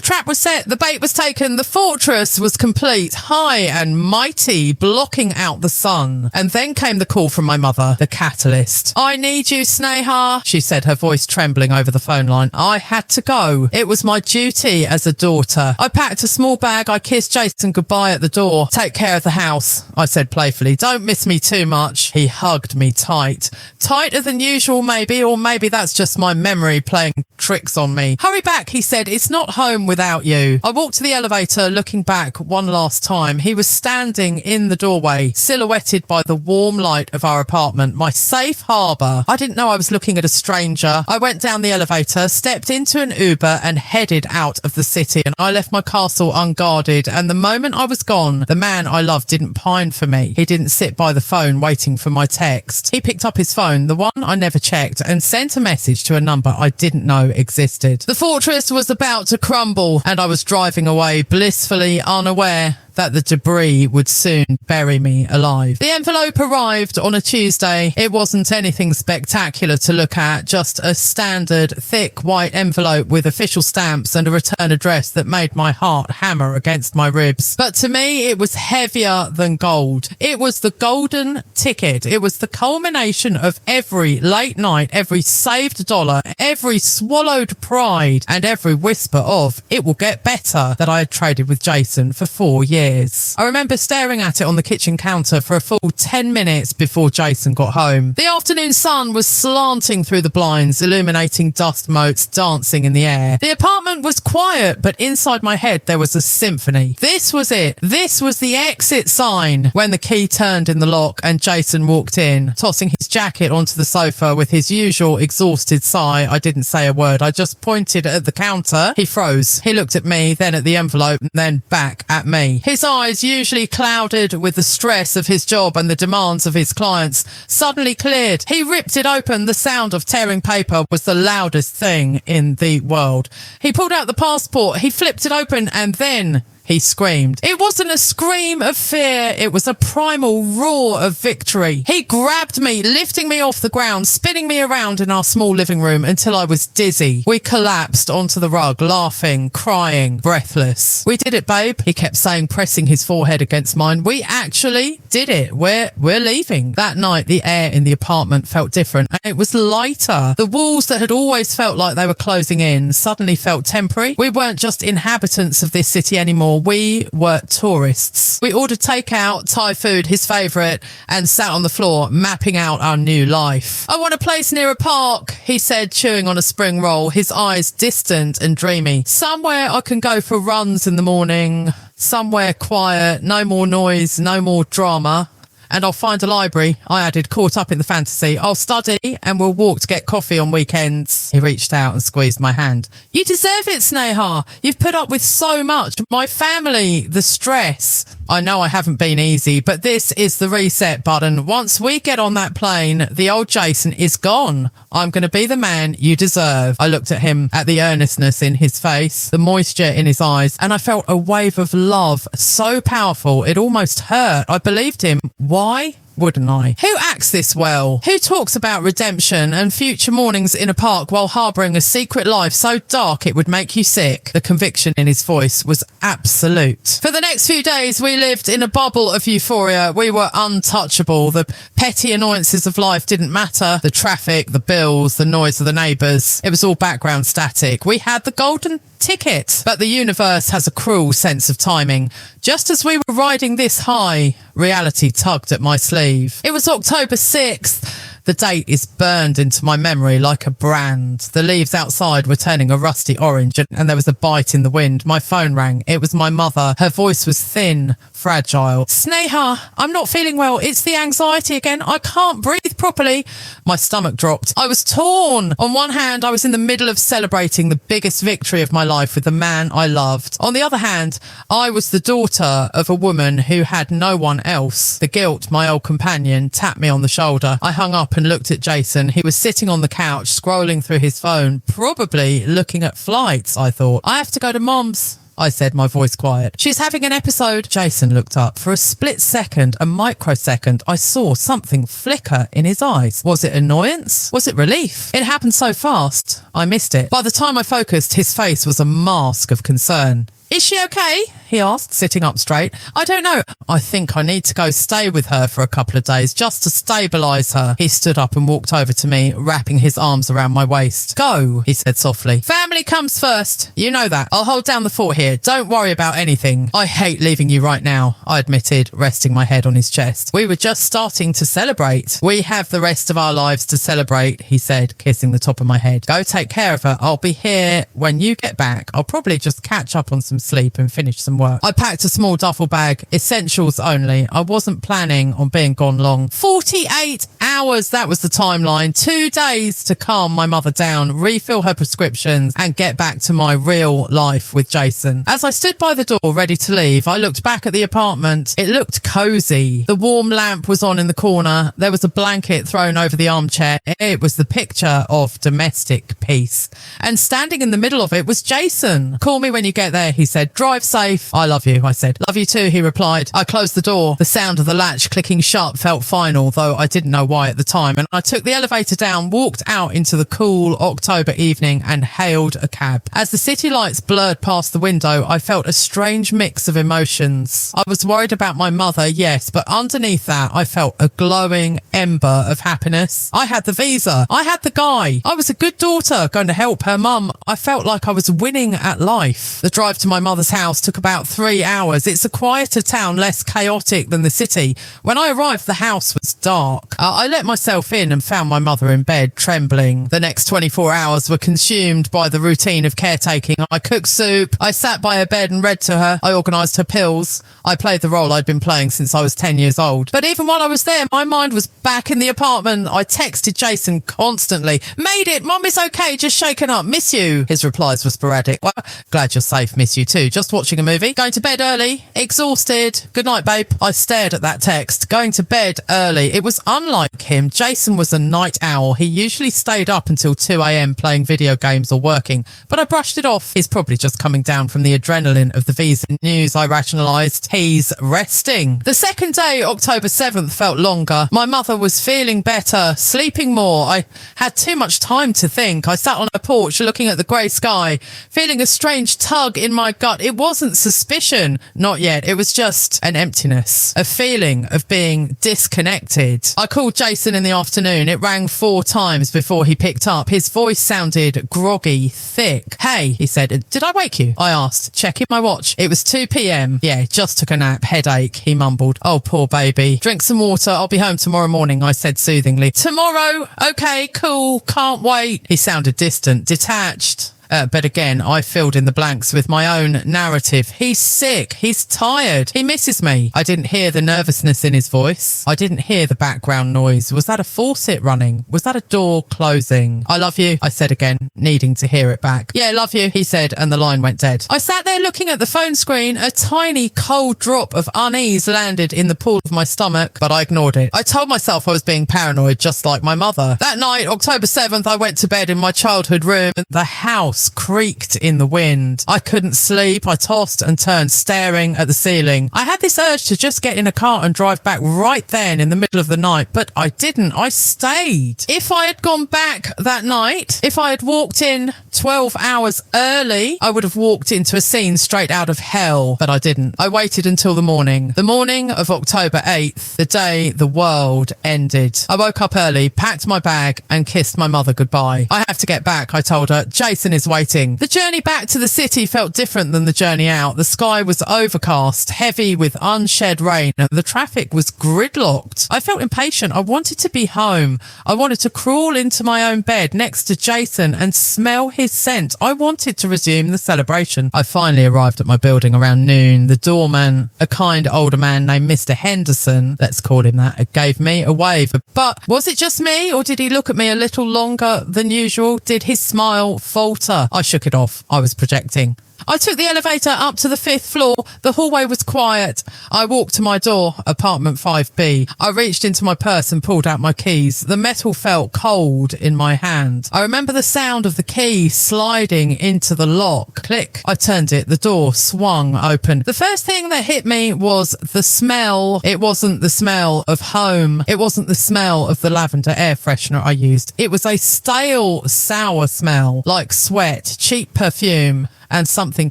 trap was set, the bait was taken, the fortress was complete, high and mighty, blocking out the sun. And then came the call from my mother, the catalyst. I need you, Sneha, she said, her voice trembling over the phone line. I had to go. It was my duty as a daughter. I packed a small bag. I kissed Jason goodbye at the door. Take care of the house, I said playfully. Don't miss me too much. He hugged me tight. Tighter than usual, maybe, or maybe that's just my memory playing tricks on me. Hurry back, he said. It's not home without you. I walked to the elevator, looking back one last time. He was standing in the doorway, silhouetted by the warm light of our apartment, my safe harbour. I didn't know I was looking at a stranger. I went down the elevator, stepped into an Uber and headed out of the city, and I left my castle unguarded. And the moment I was gone, the man I loved didn't pine for me. He didn't sit by the phone waiting for my text. He picked up his phone, the one I never checked, and sent a message to a number I didn't know existed. The fortress was about to crumble, and I was driving away blissfully unaware that the debris would soon bury me alive. The envelope arrived on a Tuesday. It wasn't anything spectacular to look at, just a standard thick white envelope with official stamps and a return address that made my heart hammer against my ribs. But to me, it was heavier than gold. It was the golden ticket. It was the culmination of every late night, every saved dollar, every swallowed pride, and every whisper of "it will get better" that I had traded with Jason for 4 years. I remember staring at it on the kitchen counter for a full 10 minutes before Jason got home. The afternoon sun was slanting through the blinds, illuminating dust motes dancing in the air. The apartment was quiet, but inside my head there was a symphony. This was it. This was the exit sign. When the key turned in the lock and Jason walked in, tossing his jacket onto the sofa with his usual exhausted sigh, I didn't say a word. I just pointed at the counter. He froze. He looked at me, then at the envelope, and then back at me. His eyes, usually clouded with the stress of his job and the demands of his clients, suddenly cleared. He ripped it open. The sound of tearing paper was the loudest thing in the world. He pulled out the passport. He flipped it open, and then he screamed. It wasn't a scream of fear. It was a primal roar of victory. He grabbed me, lifting me off the ground, spinning me around in our small living room until I was dizzy. We collapsed onto the rug, laughing, crying, breathless. "We did it, babe," he kept saying, pressing his forehead against mine. "We actually did it. We're leaving." That night, the air in the apartment felt different, and it was lighter. The walls that had always felt like they were closing in suddenly felt temporary. We weren't just inhabitants of this city anymore. We were tourists. We ordered takeout, Thai food, his favourite, and sat on the floor, mapping out our new life. "I want a place near a park," he said, chewing on a spring roll, his eyes distant and dreamy. "Somewhere I can go for runs in the morning. Somewhere quiet, no more noise, no more drama. And I'll find a library," I added, caught up in the fantasy. "I'll study and we'll walk to get coffee on weekends." He reached out and squeezed my hand. "You deserve it, Sneha. You've put up with so much. My family, the stress. I know I haven't been easy, but this is the reset button. Once we get on that plane, the old Jason is gone. I'm going to be the man you deserve." I looked at him, at the earnestness in his face, the moisture in his eyes, and I felt a wave of love so powerful it almost hurt. I believed him. Why wouldn't I? Who acts this well? Who talks about redemption and future mornings in a park while harbouring a secret life so dark it would make you sick? The conviction in his voice was absolute. For the next few days, we lived in a bubble of euphoria. We were untouchable. The petty annoyances of life didn't matter. The traffic, the bills, the noise of the neighbours. It was all background static. We had the golden ticket. But the universe has a cruel sense of timing. Just as we were riding this high, reality tugged at my sleeve. It was October 6th. The date is burned into my memory like a brand. The leaves outside were turning a rusty orange and there was a bite in the wind. My phone rang. It was my mother. Her voice was thin, fragile. "Sneha, I'm not feeling well. It's the anxiety again. I can't breathe properly." My stomach dropped. I was torn. On one hand, I was in the middle of celebrating the biggest victory of my life with the man I loved. On the other hand, I was the daughter of a woman who had no one else. The guilt, my old companion, tapped me on the shoulder. I hung up and looked at Jason. He was sitting on the couch, scrolling through his phone, probably looking at flights, I thought. "I have to go to Mom's," I said, my voice quiet. "She's having an episode." Jason looked up. For a split second, a microsecond, I saw something flicker in his eyes. Was it annoyance? Was it relief? It happened so fast, I missed it. By the time I focused, his face was a mask of concern. "Is she okay?" he asked, sitting up straight. "I don't know. I think I need to go stay with her for a couple of days just to stabilise her." He stood up and walked over to me, wrapping his arms around my waist. "Go," he said softly. "Family comes first. You know that. I'll hold down the fort here. Don't worry about anything." "I hate leaving you right now," I admitted, resting my head on his chest. "We were just starting to celebrate." "We have the rest of our lives to celebrate," he said, kissing the top of my head. "Go take care of her. I'll be here when you get back. I'll probably just catch up on some sleep and finish some work." I packed a small duffel bag, essentials only. I wasn't planning on being gone long. 48 hours, that was the timeline. 2 days to calm my mother down, refill her prescriptions, and get back to my real life with Jason. As I stood by the door ready to leave, I looked back at the apartment. It looked cosy. The warm lamp was on in the corner. There was a blanket thrown over the armchair. It was the picture of domestic peace. And standing in the middle of it was Jason. "Call me when you get there," he said. Drive safe. I love you, I said. Love you too, he replied. I closed the door. The sound of the latch clicking shut felt final, though I didn't know why at the time, and I took the elevator down, walked out into the cool October evening and hailed a cab. As the city lights blurred past the window, I felt a strange mix of emotions. I was worried about my mother, yes, but underneath that, I felt a glowing ember of happiness. I had the visa. I had the guy. I was a good daughter going to help her mum. I felt like I was winning at life. The drive to my mother's house took about 3 hours. It's a quieter town, less chaotic than the city. When I arrived, the house was dark. I let myself in and found my mother in bed, trembling. The next 24 hours were consumed by the routine of caretaking. I cooked soup. I sat by her bed and read to her. I organised her pills. I played the role I'd been playing since I was 10 years old. But even while I was there, my mind was back in the apartment. I texted Jason constantly. Made it. Mum is okay. Just shaken up. Miss you. His replies were sporadic. Well, glad you're safe. Miss you too. Just watching a movie. Going to bed early. Exhausted. Good night, babe. I stared at that text. Going to bed early. It was unlike him. Jason was a night owl. He usually stayed up until 2 a.m. playing video games or working, but I brushed it off. He's probably just coming down from the adrenaline of the visa news, I rationalised. He's resting. The second day, October 7th, felt longer. My mother was feeling better, sleeping more. I had too much time to think. I sat on her porch looking at the grey sky, feeling a strange tug in my gut. It wasn't suspicion. Not yet. It was just an emptiness, a feeling of being disconnected. I called Jason in the afternoon. It rang 4 times before he picked up. His voice sounded groggy, thick. Hey, he said, did I wake you? I asked, checking my watch. It was 2 p.m. Yeah, just took a nap. Headache, he mumbled. Oh, poor baby. Drink some water. I'll be home tomorrow morning, I said soothingly. Tomorrow? Okay, cool. Can't wait. He sounded distant, detached. But again, I filled in the blanks with my own narrative. He's sick. He's tired. He misses me. I didn't hear the nervousness in his voice. I didn't hear the background noise. Was that a faucet running? Was that a door closing? I love you, I said again, needing to hear it back. Yeah, love you, he said, and the line went dead. I sat there looking at the phone screen. A tiny cold drop of unease landed in the pool of my stomach, but I ignored it. I told myself I was being paranoid, just like my mother. That night, October 7th, I went to bed in my childhood room, and the house creaked in the wind. I couldn't sleep. I tossed and turned, staring at the ceiling. I had this urge to just get in a car and drive back right then in the middle of the night, but I didn't. I stayed. If I had gone back that night, if I had walked in 12 hours early, I would have walked into a scene straight out of hell, but I didn't. I waited until the morning of October 8th, the day the world ended. I woke up early, packed my bag and kissed my mother goodbye. I have to get back, I told her. Jason is waiting. The journey back to the city felt different than the journey out. The sky was overcast, heavy with unshed rain, and the traffic was gridlocked. I felt impatient. I wanted to be home. I wanted to crawl into my own bed next to Jason and smell his scent. I wanted to resume the celebration. I finally arrived at my building around noon. The doorman, a kind older man named Mr. Henderson, let's call him that, gave me a wave. But was it just me, or did he look at me a little longer than usual? Did his smile falter? I shook it off. I was projecting. I took the elevator up to the 5th floor. The hallway was quiet. I walked to my door, apartment 5B. I reached into my purse and pulled out my keys. The metal felt cold in my hand. I remember the sound of the key sliding into the lock. Click. I turned it. The door swung open. The first thing that hit me was the smell. It wasn't the smell of home. It wasn't the smell of the lavender air freshener I used. It was a stale, sour smell, like sweat, cheap perfume, and something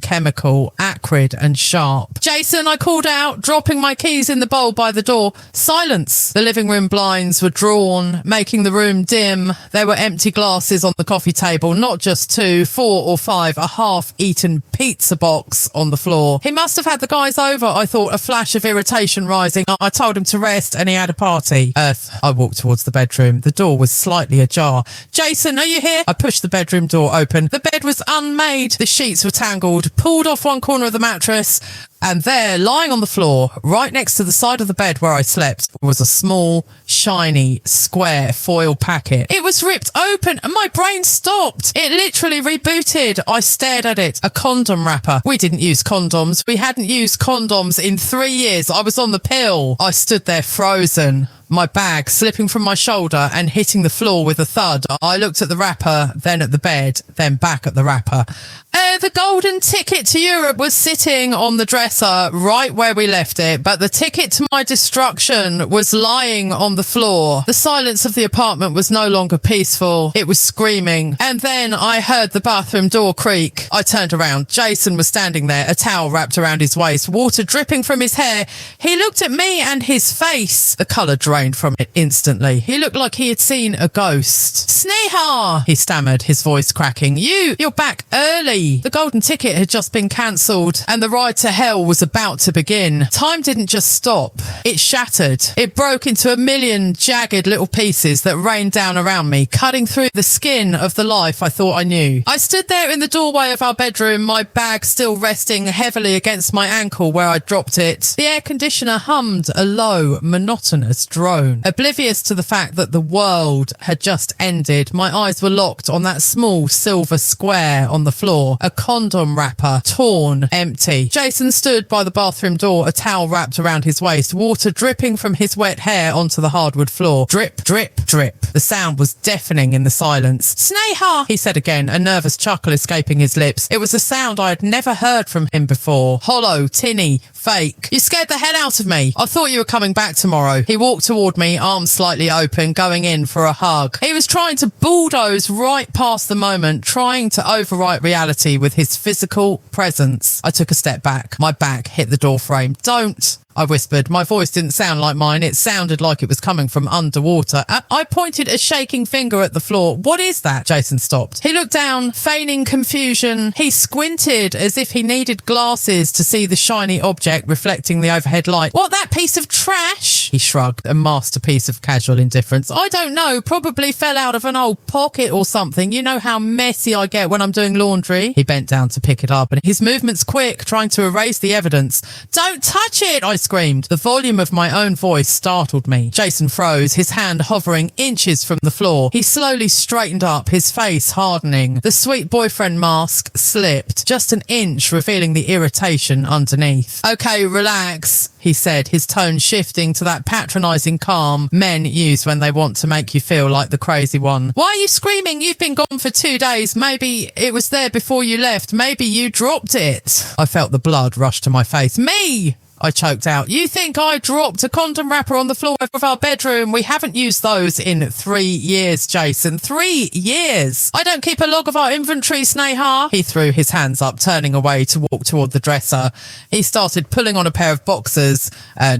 chemical, acrid and sharp. Jason, I called out, dropping my keys in the bowl by the door. Silence. The living room blinds were drawn, making the room dim. There were empty glasses on the coffee table, not just 2, 4 or 5, a half-eaten pizza box on the floor. He must have had the guys over, I thought, a flash of irritation rising. I told him to rest and he had a party. I walked towards the bedroom. The door was slightly ajar. Jason, are you here? I pushed the bedroom door open. The bed was unmade. The sheets were tangled, pulled off one corner of the mattress, and there, lying on the floor, right next to the side of the bed where I slept, was a small, shiny, square foil packet. It was ripped open and my brain stopped. It literally rebooted. I stared at it. A condom wrapper. We didn't use condoms. We hadn't used condoms in 3 years. I was on the pill. I stood there frozen. My bag slipping from my shoulder and hitting the floor with a thud. I looked at the wrapper, then at the bed, then back at the wrapper. The golden ticket to Europe was sitting on the dresser right where we left it, but the ticket to my destruction was lying on the floor. The silence of the apartment was no longer peaceful. It was screaming. And then I heard the bathroom door creak. I turned around. Jason was standing there, a towel wrapped around his waist, water dripping from his hair. He looked at me and his face. The colour drained from it instantly. He looked like he had seen a ghost. Sneha, he stammered, his voice cracking. You're back early. The golden ticket had just been cancelled and the ride to hell was about to begin. Time didn't just stop. It shattered. It broke into a million jagged little pieces that rained down around me, cutting through the skin of the life I thought I knew. I stood there in the doorway of our bedroom, my bag still resting heavily against my ankle where I dropped it. The air conditioner hummed a low, monotonous drone. Oblivious to the fact that the world had just ended, my eyes were locked on that small silver square on the floor, a condom wrapper, torn, empty. Jason stood by the bathroom door, a towel wrapped around his waist, water dripping from his wet hair onto the hardwood floor. Drip, drip, drip. The sound was deafening in the silence. Sneha, he said again, a nervous chuckle escaping his lips. It was a sound I had never heard from him before. Hollow, tinny, fake. You scared the hell out of me. I thought you were coming back tomorrow. He walked toward me, arms slightly open, going in for a hug. He was trying to bulldoze right past the moment, trying to overwrite reality with his physical presence. I took a step back. My back hit the door frame. Don't, I whispered. My voice didn't sound like mine. It sounded like it was coming from underwater. I pointed a shaking finger at the floor. What is that? Jason stopped. He looked down, feigning confusion. He squinted as if he needed glasses to see the shiny object reflecting the overhead light. What, that piece of trash? He shrugged, a masterpiece of casual indifference. I don't know. Probably fell out of an old pocket or something. You know how messy I get when I'm doing laundry. He bent down to pick it up and his movements quick, trying to erase the evidence. Don't touch it, I screamed. The volume of my own voice startled me. Jason froze, his hand hovering inches from the floor. He slowly straightened up, his face hardening. The sweet boyfriend mask slipped, just an inch, revealing the irritation underneath. Okay, relax, he said, his tone shifting to that patronising calm men use when they want to make you feel like the crazy one. Why are you screaming? You've been gone for 2 days. Maybe it was there before you left. Maybe you dropped it. I felt the blood rush to my face. Me! I choked out. You think I dropped a condom wrapper on the floor of our bedroom? We haven't used those in 3 years, Jason. 3 years. I don't keep a log of our inventory, Sneha. He threw his hands up, turning away to walk toward the dresser. He started pulling on a pair of boxers,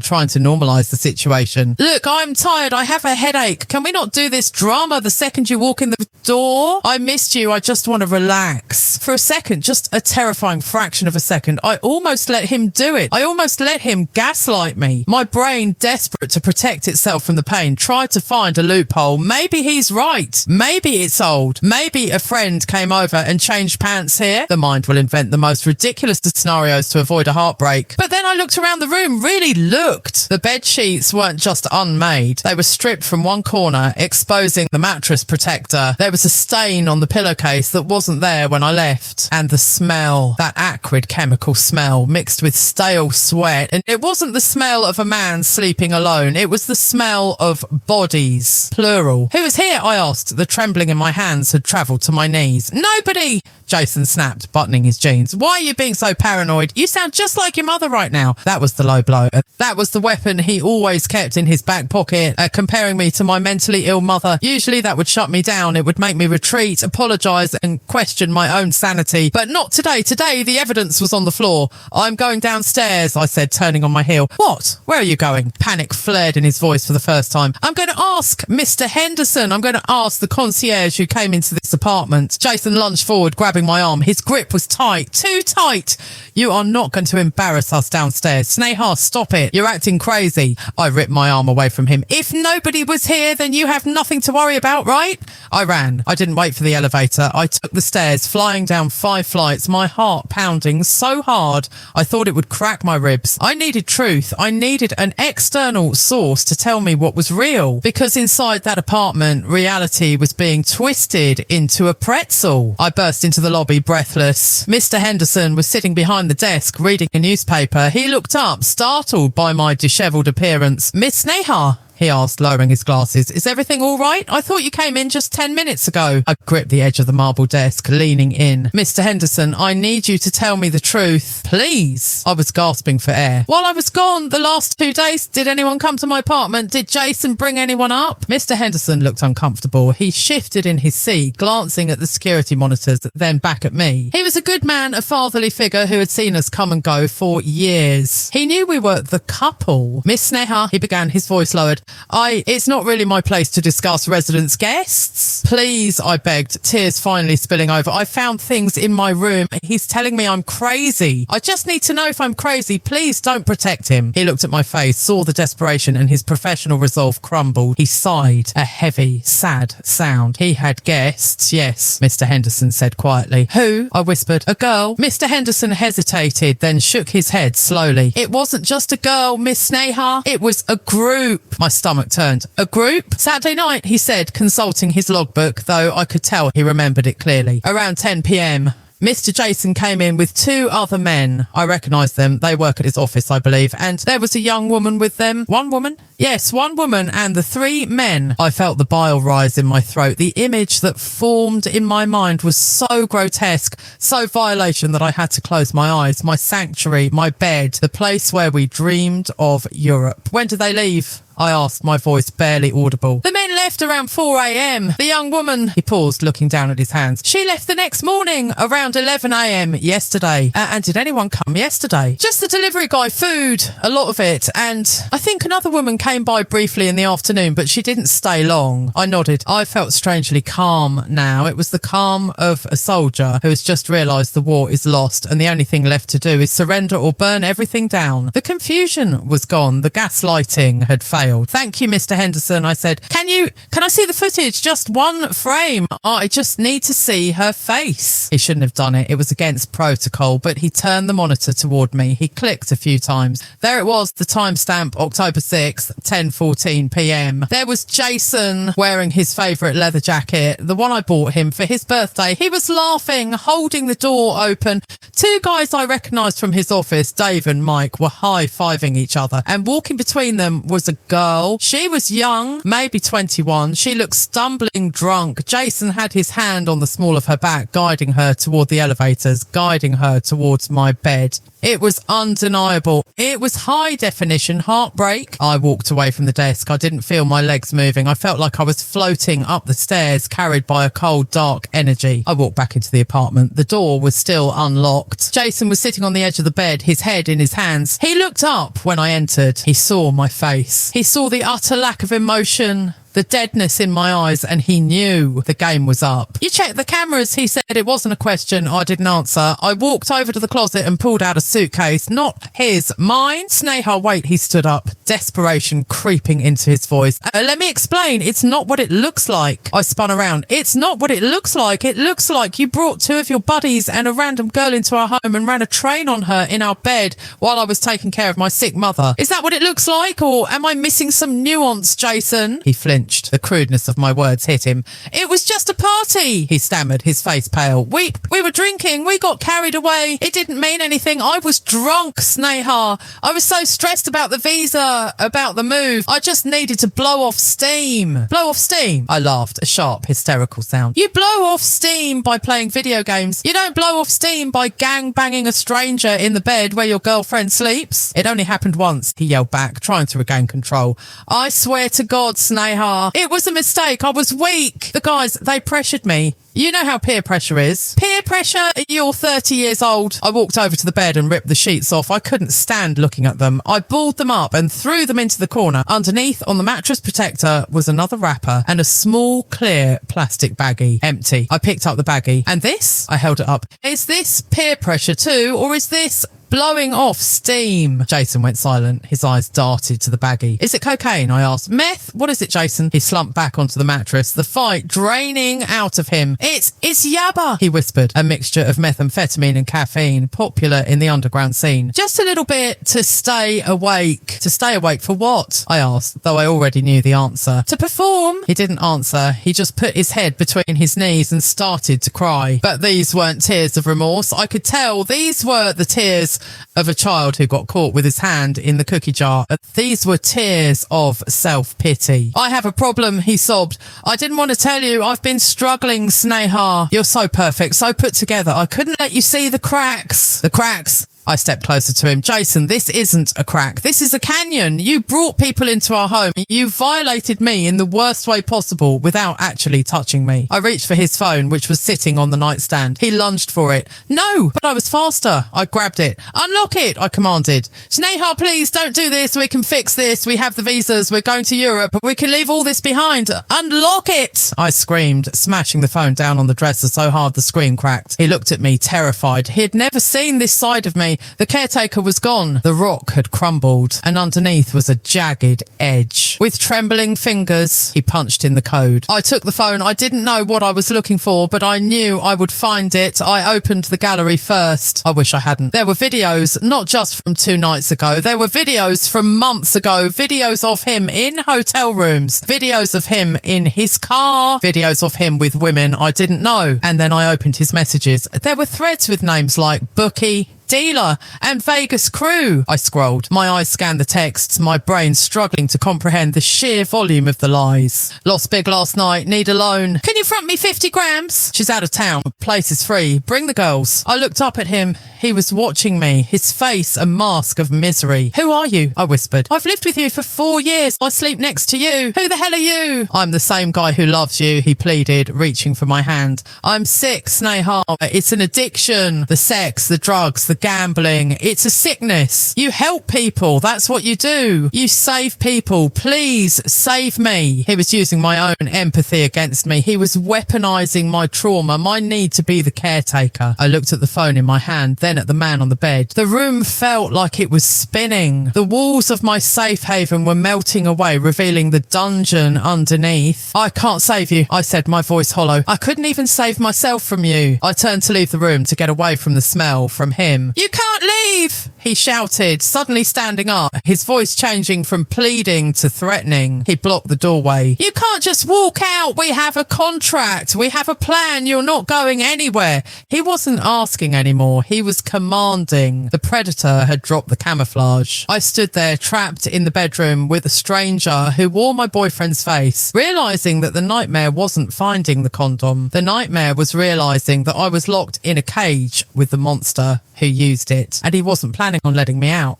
trying to normalise the situation. Look, I'm tired. I have a headache. Can we not do this drama the second you walk in the door? I missed you. I just want to relax. For a second, just a terrifying fraction of a second, I almost let him do it. I almost let him gaslight me. My brain, desperate to protect itself from the pain, tried to find a loophole. Maybe he's right. Maybe it's old. Maybe a friend came over and changed pants here. The mind will invent the most ridiculous scenarios to avoid a heartbreak. But then I looked around the room, really looked. The bed sheets weren't just unmade. They were stripped from one corner, exposing the mattress protector. There was a stain on the pillowcase that wasn't there when I left. And the smell, that acrid chemical smell mixed with stale sweat. And it wasn't the smell of a man sleeping alone. It was the smell of bodies, plural. Who was here? I asked. The trembling in my hands had travelled to my knees. Nobody, Jason snapped, buttoning his jeans. Why are you being so paranoid? You sound just like your mother right now. That was the low blow. That was the weapon he always kept in his back pocket, comparing me to my mentally ill mother. Usually that would shut me down. It would make me retreat, apologise and question my own sanity. But not today. Today the evidence was on the floor. I'm going downstairs, I said, turning on my heel. What? Where are you going? Panic flared in his voice for the first time. I'm going to ask Mr. Henderson. I'm going to ask the concierge who came into this apartment. Jason lunged forward, grabbing grabbing my arm. His grip was tight, too tight. You are not going to embarrass us downstairs. Sneha, stop it. You're acting crazy. I ripped my arm away from him. If nobody was here, then you have nothing to worry about, right? I ran. I didn't wait for the elevator. I took the stairs, flying down 5 flights, my heart pounding so hard I thought it would crack my ribs. I needed truth. I needed an external source to tell me what was real, because inside that apartment, reality was being twisted into a pretzel. I burst into the lobby, breathless. Mr. Henderson was sitting behind the desk, reading a newspaper. He looked up, startled by my dishevelled appearance. Miss Sneha, he asked, lowering his glasses. Is everything all right? I thought you came in just 10 minutes ago. I gripped the edge of the marble desk, leaning in. Mr. Henderson, I need you to tell me the truth. Please. I was gasping for air. While I was gone the last 2 days, did anyone come to my apartment? Did Jason bring anyone up? Mr. Henderson looked uncomfortable. He shifted in his seat, glancing at the security monitors, then back at me. He was a good man, a fatherly figure who had seen us come and go for years. He knew we were the couple. Miss Sneha, he began, his voice lowered. It's not really my place to discuss residents' guests. Please, I begged, tears finally spilling over. I found things in my room. He's telling me I'm crazy. I just need to know if I'm crazy. Please don't protect him. He looked at my face, saw the desperation, and his professional resolve crumbled. He sighed, a heavy, sad sound. He had guests, yes, Mr. Henderson said quietly. Who? I whispered. A girl. Mr. Henderson hesitated, then shook his head slowly. It wasn't just a girl, Miss Sneha. It was a group. My stomach turned. A group? Saturday night, he said, consulting his logbook, though I could tell he remembered it clearly. Around 10 p.m. Mr. Jason came in with 2 other men. I recognised them. They work at his office, I believe. And there was a young woman with them. One woman? Yes, one woman and the 3 men. I felt the bile rise in my throat. The image that formed in my mind was so grotesque, so violation that I had to close my eyes. My sanctuary, my bed, the place where we dreamed of Europe. When did they leave? I asked, my voice barely audible. The men left around 4 a.m. The young woman, he paused, looking down at his hands. She left the next morning around 11 a.m. yesterday. And did anyone come yesterday? Just the delivery guy, food, a lot of it. And I think another woman came by briefly in the afternoon, but she didn't stay long. I nodded. I felt strangely calm now. It was the calm of a soldier who has just realised the war is lost and the only thing left to do is surrender or burn everything down. The confusion was gone. The gaslighting had failed. Thank you, Mr. Henderson, I said. Can I see the footage? Just one frame. I just need to see her face. He shouldn't have done it. It was against protocol, but he turned the monitor toward me. He clicked a few times. There it was, the timestamp, October 6th, 10:14 p.m. There was Jason wearing his favourite leather jacket, the one I bought him for his birthday. He was laughing, holding the door open. 2 guys I recognised from his office, Dave and Mike, were high-fiving each other, and walking between them was a girl. She was young, maybe 21. She looked stumbling drunk. Jason had his hand on the small of her back, guiding her toward the elevators, guiding her towards my bed. It was undeniable. It was high definition heartbreak. I walked away from the desk. I didn't feel my legs moving. I felt like I was floating up the stairs, carried by a cold, dark energy. I walked back into the apartment. The door was still unlocked. Jason was sitting on the edge of the bed, his head in his hands. He looked up when I entered. He saw my face. He saw the utter lack of emotion, the deadness in my eyes, and he knew the game was up. You checked the cameras, he said. It wasn't a question. I didn't answer. I walked over to the closet and pulled out a suitcase. Not his, mine. Sneha, wait, he stood up, desperation creeping into his voice. Let me explain. It's not what it looks like. I spun around. It's not what it looks like. It looks like you brought 2 of your buddies and a random girl into our home and ran a train on her in our bed while I was taking care of my sick mother. Is that what it looks like, or am I missing some nuance, Jason? He flinched. The crudeness of my words hit him. It was just a party, he stammered, his face pale. We were drinking. We got carried away. It didn't mean anything. I was drunk, Sneha. I was so stressed about the visa, about the move. I just needed to blow off steam. Blow off steam? I laughed, a sharp, hysterical sound. You blow off steam by playing video games. You don't blow off steam by gang-banging a stranger in the bed where your girlfriend sleeps. It only happened once, he yelled back, trying to regain control. I swear to God, Sneha, it was a mistake. I was weak. The guys, they pressured me. You know how peer pressure is. Peer pressure? You're 30 years old. I walked over to the bed and ripped the sheets off. I couldn't stand looking at them. I balled them up and threw them into the corner. Underneath, on the mattress protector, was another wrapper and a small, clear plastic baggie. Empty. I picked up the baggie. And this? I held it up. Is this peer pressure too, or is this blowing off steam? Jason went silent. His eyes darted to the baggie. Is it cocaine? I asked. Meth? What is it, Jason? He slumped back onto the mattress, the fight draining out of him. It's yabba, he whispered. A mixture of methamphetamine and caffeine, popular in the underground scene. Just a little bit to stay awake. To stay awake for what? I asked, though I already knew the answer. To perform. He didn't answer. He just put his head between his knees and started to cry. But these weren't tears of remorse. I could tell these were the tears of a child who got caught with his hand in the cookie jar. These were tears of self-pity. I have a problem, he sobbed. I didn't want to tell you. I've been struggling, Sneha. You're so perfect, so put together. I couldn't let you see the cracks. The cracks. I stepped closer to him. Jason, this isn't a crack. This is a canyon. You brought people into our home. You violated me in the worst way possible without actually touching me. I reached for his phone, which was sitting on the nightstand. He lunged for it. No, but I was faster. I grabbed it. Unlock it, I commanded. Sneha, please don't do this. We can fix this. We have the visas. We're going to Europe. We can leave all this behind. Unlock it, I screamed, smashing the phone down on the dresser so hard the screen cracked. He looked at me, terrified. He had never seen this side of me. The caretaker was gone. The rock had crumbled, and underneath was a jagged edge. With trembling fingers, he punched in the code. I took the phone. I didn't know what I was looking for, but I knew I would find it. I opened the gallery first. I wish I hadn't. There were videos, not just from 2 nights ago. There were videos from months ago. Videos of him in hotel rooms. Videos of him in his car. Videos of him with women I didn't know. And then I opened his messages. There were threads with names like Bookie, Dealer, and Vegas Crew. I scrolled. My eyes scanned the texts, my brain struggling to comprehend the sheer volume of the lies. Lost big last night, need a loan. Can you front me 50 grams? She's out of town, place is free, bring the girls. I looked up at him. He was watching me, his face a mask of misery. Who are you? I whispered. I've lived with you for 4 years. I sleep next to you. Who the hell are you? I'm the same guy who loves you, he pleaded, reaching for my hand. I'm sick, Sneha. It's an addiction. The sex, the drugs, the gambling. It's a sickness. You help people. That's what you do. You save people. Please save me. He was using my own empathy against me. He was weaponizing my trauma, my need to be the caretaker. I looked at the phone in my hand, then at the man on the bed. The room felt like it was spinning. The walls of my safe haven were melting away, revealing the dungeon underneath. I can't save you, I said, my voice hollow. I couldn't even save myself from you. I turned to leave the room to get away from the smell, from him. You can't leave, he shouted, suddenly standing up, his voice changing from pleading to threatening. He blocked the doorway. You can't just walk out. We have a contract. We have a plan. You're not going anywhere. He wasn't asking anymore. He was commanding. The predator had dropped the camouflage. I stood there trapped in the bedroom with a stranger who wore my boyfriend's face, realizing that the nightmare wasn't finding the condom. The nightmare was realizing that I was locked in a cage with the monster who used it, and he wasn't planning on letting me out.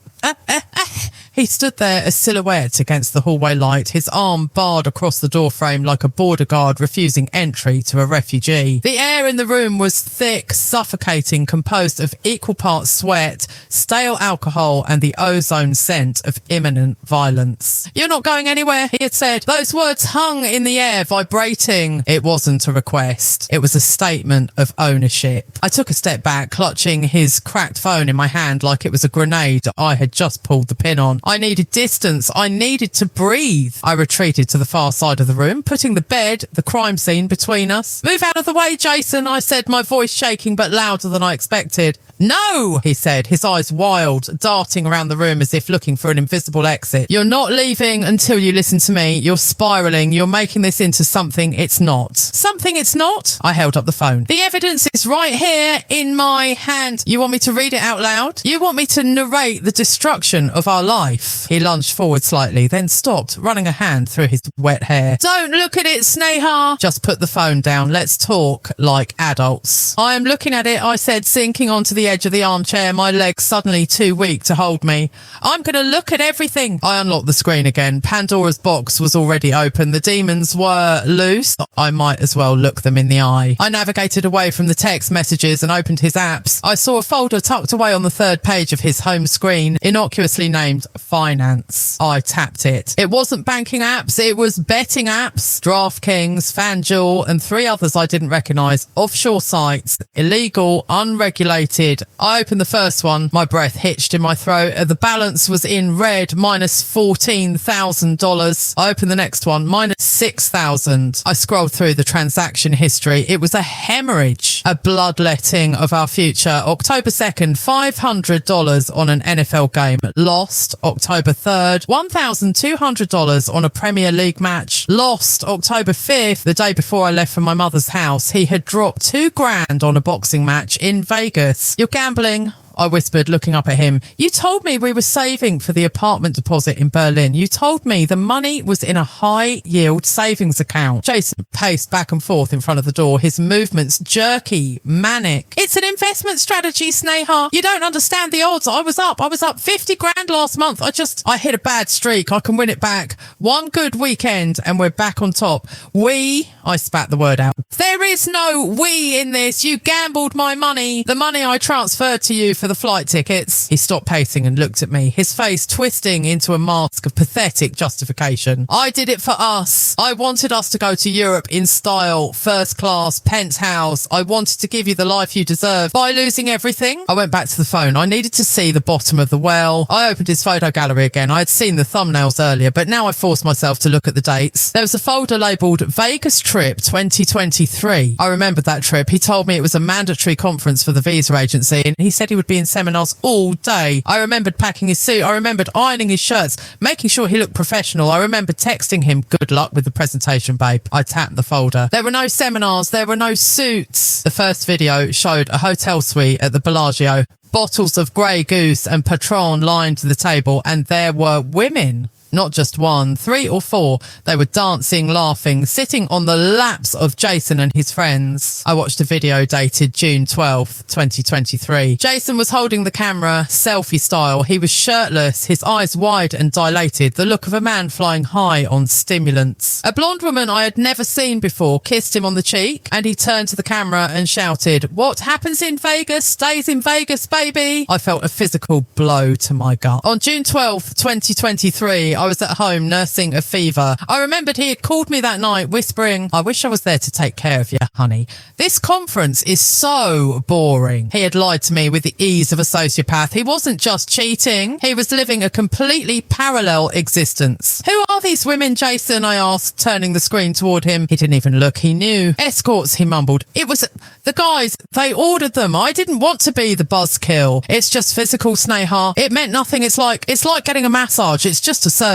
He stood there, a silhouette against the hallway light, his arm barred across the doorframe like a border guard refusing entry to a refugee. The air in the room was thick, suffocating, composed of equal parts sweat, stale alcohol, and the ozone scent of imminent violence. You're not going anywhere, he had said. Those words hung in the air, vibrating. It wasn't a request. It was a statement of ownership. I took a step back, clutching his cracked phone in my hand like it was a grenade I had just pulled the pin on. I needed distance. I needed to breathe. I retreated to the far side of the room, putting the bed, the crime scene, between us. Move out of the way, Jason, I said, my voice shaking but louder than I expected. No, he said, his eyes wild, darting around the room as if looking for an invisible exit. You're not leaving until you listen to me. You're spiraling. You're making this into something it's not. Something it's not? I held up the phone. The evidence is right here in my hand. You want me to read it out loud? You want me to narrate the destruction of our life? life. He lunged forward slightly, then stopped, running a hand through his wet hair. Don't look at it, Sneha. Just put the phone down. Let's talk like adults. I am looking at it, I said, sinking onto the edge of the armchair, my legs suddenly too weak to hold me. I'm going to look at everything. I unlocked the screen again. Pandora's box was already open. The demons were loose. I might as well look them in the eye. I navigated away from the text messages and opened his apps. I saw a folder tucked away on the third page of his home screen, innocuously named Finance. I tapped it. It wasn't banking apps, it was betting apps. DraftKings, FanDuel, and 3 others I didn't recognise. Offshore sites, illegal, unregulated. I opened the first one. My breath hitched in my throat. The balance was in red, minus $14,000. I opened the next one, minus $6,000. I scrolled through the transaction history. It was a hemorrhage, a bloodletting of our future. October 2nd, $500 on an NFL game. Lost. October 3rd, $1,200 on a Premier League match. Lost. October 5th, the day before I left from my mother's house, he had dropped $2,000 on a boxing match in Vegas. You're gambling, I whispered, looking up at him. You told me we were saving for the apartment deposit in Berlin. You told me the money was in a high-yield savings account. Jason paced back and forth in front of the door, his movements jerky, manic. It's an investment strategy, Sneha. You don't understand the odds. I was up $50,000 last month. I hit a bad streak. I can win it back. One good weekend and we're back on top. I spat the word out. There is no we in this. You gambled my money. The money I transferred to you for the flight tickets. He stopped pacing and looked at me, his face twisting into a mask of pathetic justification. I did it for us. I wanted us to go to Europe in style, first class, penthouse. I wanted to give you the life you deserve by losing everything. I went back to the phone. I needed to see the bottom of the well. I opened his photo gallery again. I had seen the thumbnails earlier, but now I forced myself to look at the dates. There was a folder labelled Vegas Trip 2023. I remembered that trip. He told me it was a mandatory conference for the visa agency, and he said he would be in seminars all day. I remembered packing his suit. I remembered ironing his shirts, making sure he looked professional. I remembered texting him, good luck with the presentation, babe. I tapped the folder. There were no seminars. There were no suits. The first video showed a hotel suite at the Bellagio. Bottles of Grey Goose and Patron lined the table, and there were women. Not just 1, 3 or 4. They were dancing, laughing, sitting on the laps of Jason and his friends. I watched a video dated June 12th, 2023. Jason was holding the camera, selfie style. He was shirtless, his eyes wide and dilated, the look of a man flying high on stimulants. A blonde woman I had never seen before kissed him on the cheek, and he turned to the camera and shouted, "What happens in Vegas stays in Vegas, baby." I felt a physical blow to my gut. On June 12th, 2023, I was at home nursing a fever. I remembered he had called me that night whispering, "I wish I was there to take care of you, honey. This conference is so boring." He had lied to me with the ease of a sociopath. He wasn't just cheating. He was living a completely parallel existence. "Who are these women, Jason?" I asked, turning the screen toward him. He didn't even look. He knew. "Escorts," he mumbled. "It was the guys. They ordered them. I didn't want to be the buzzkill. It's just physical, Sneha. It meant nothing. It's like getting a massage. It's just a service."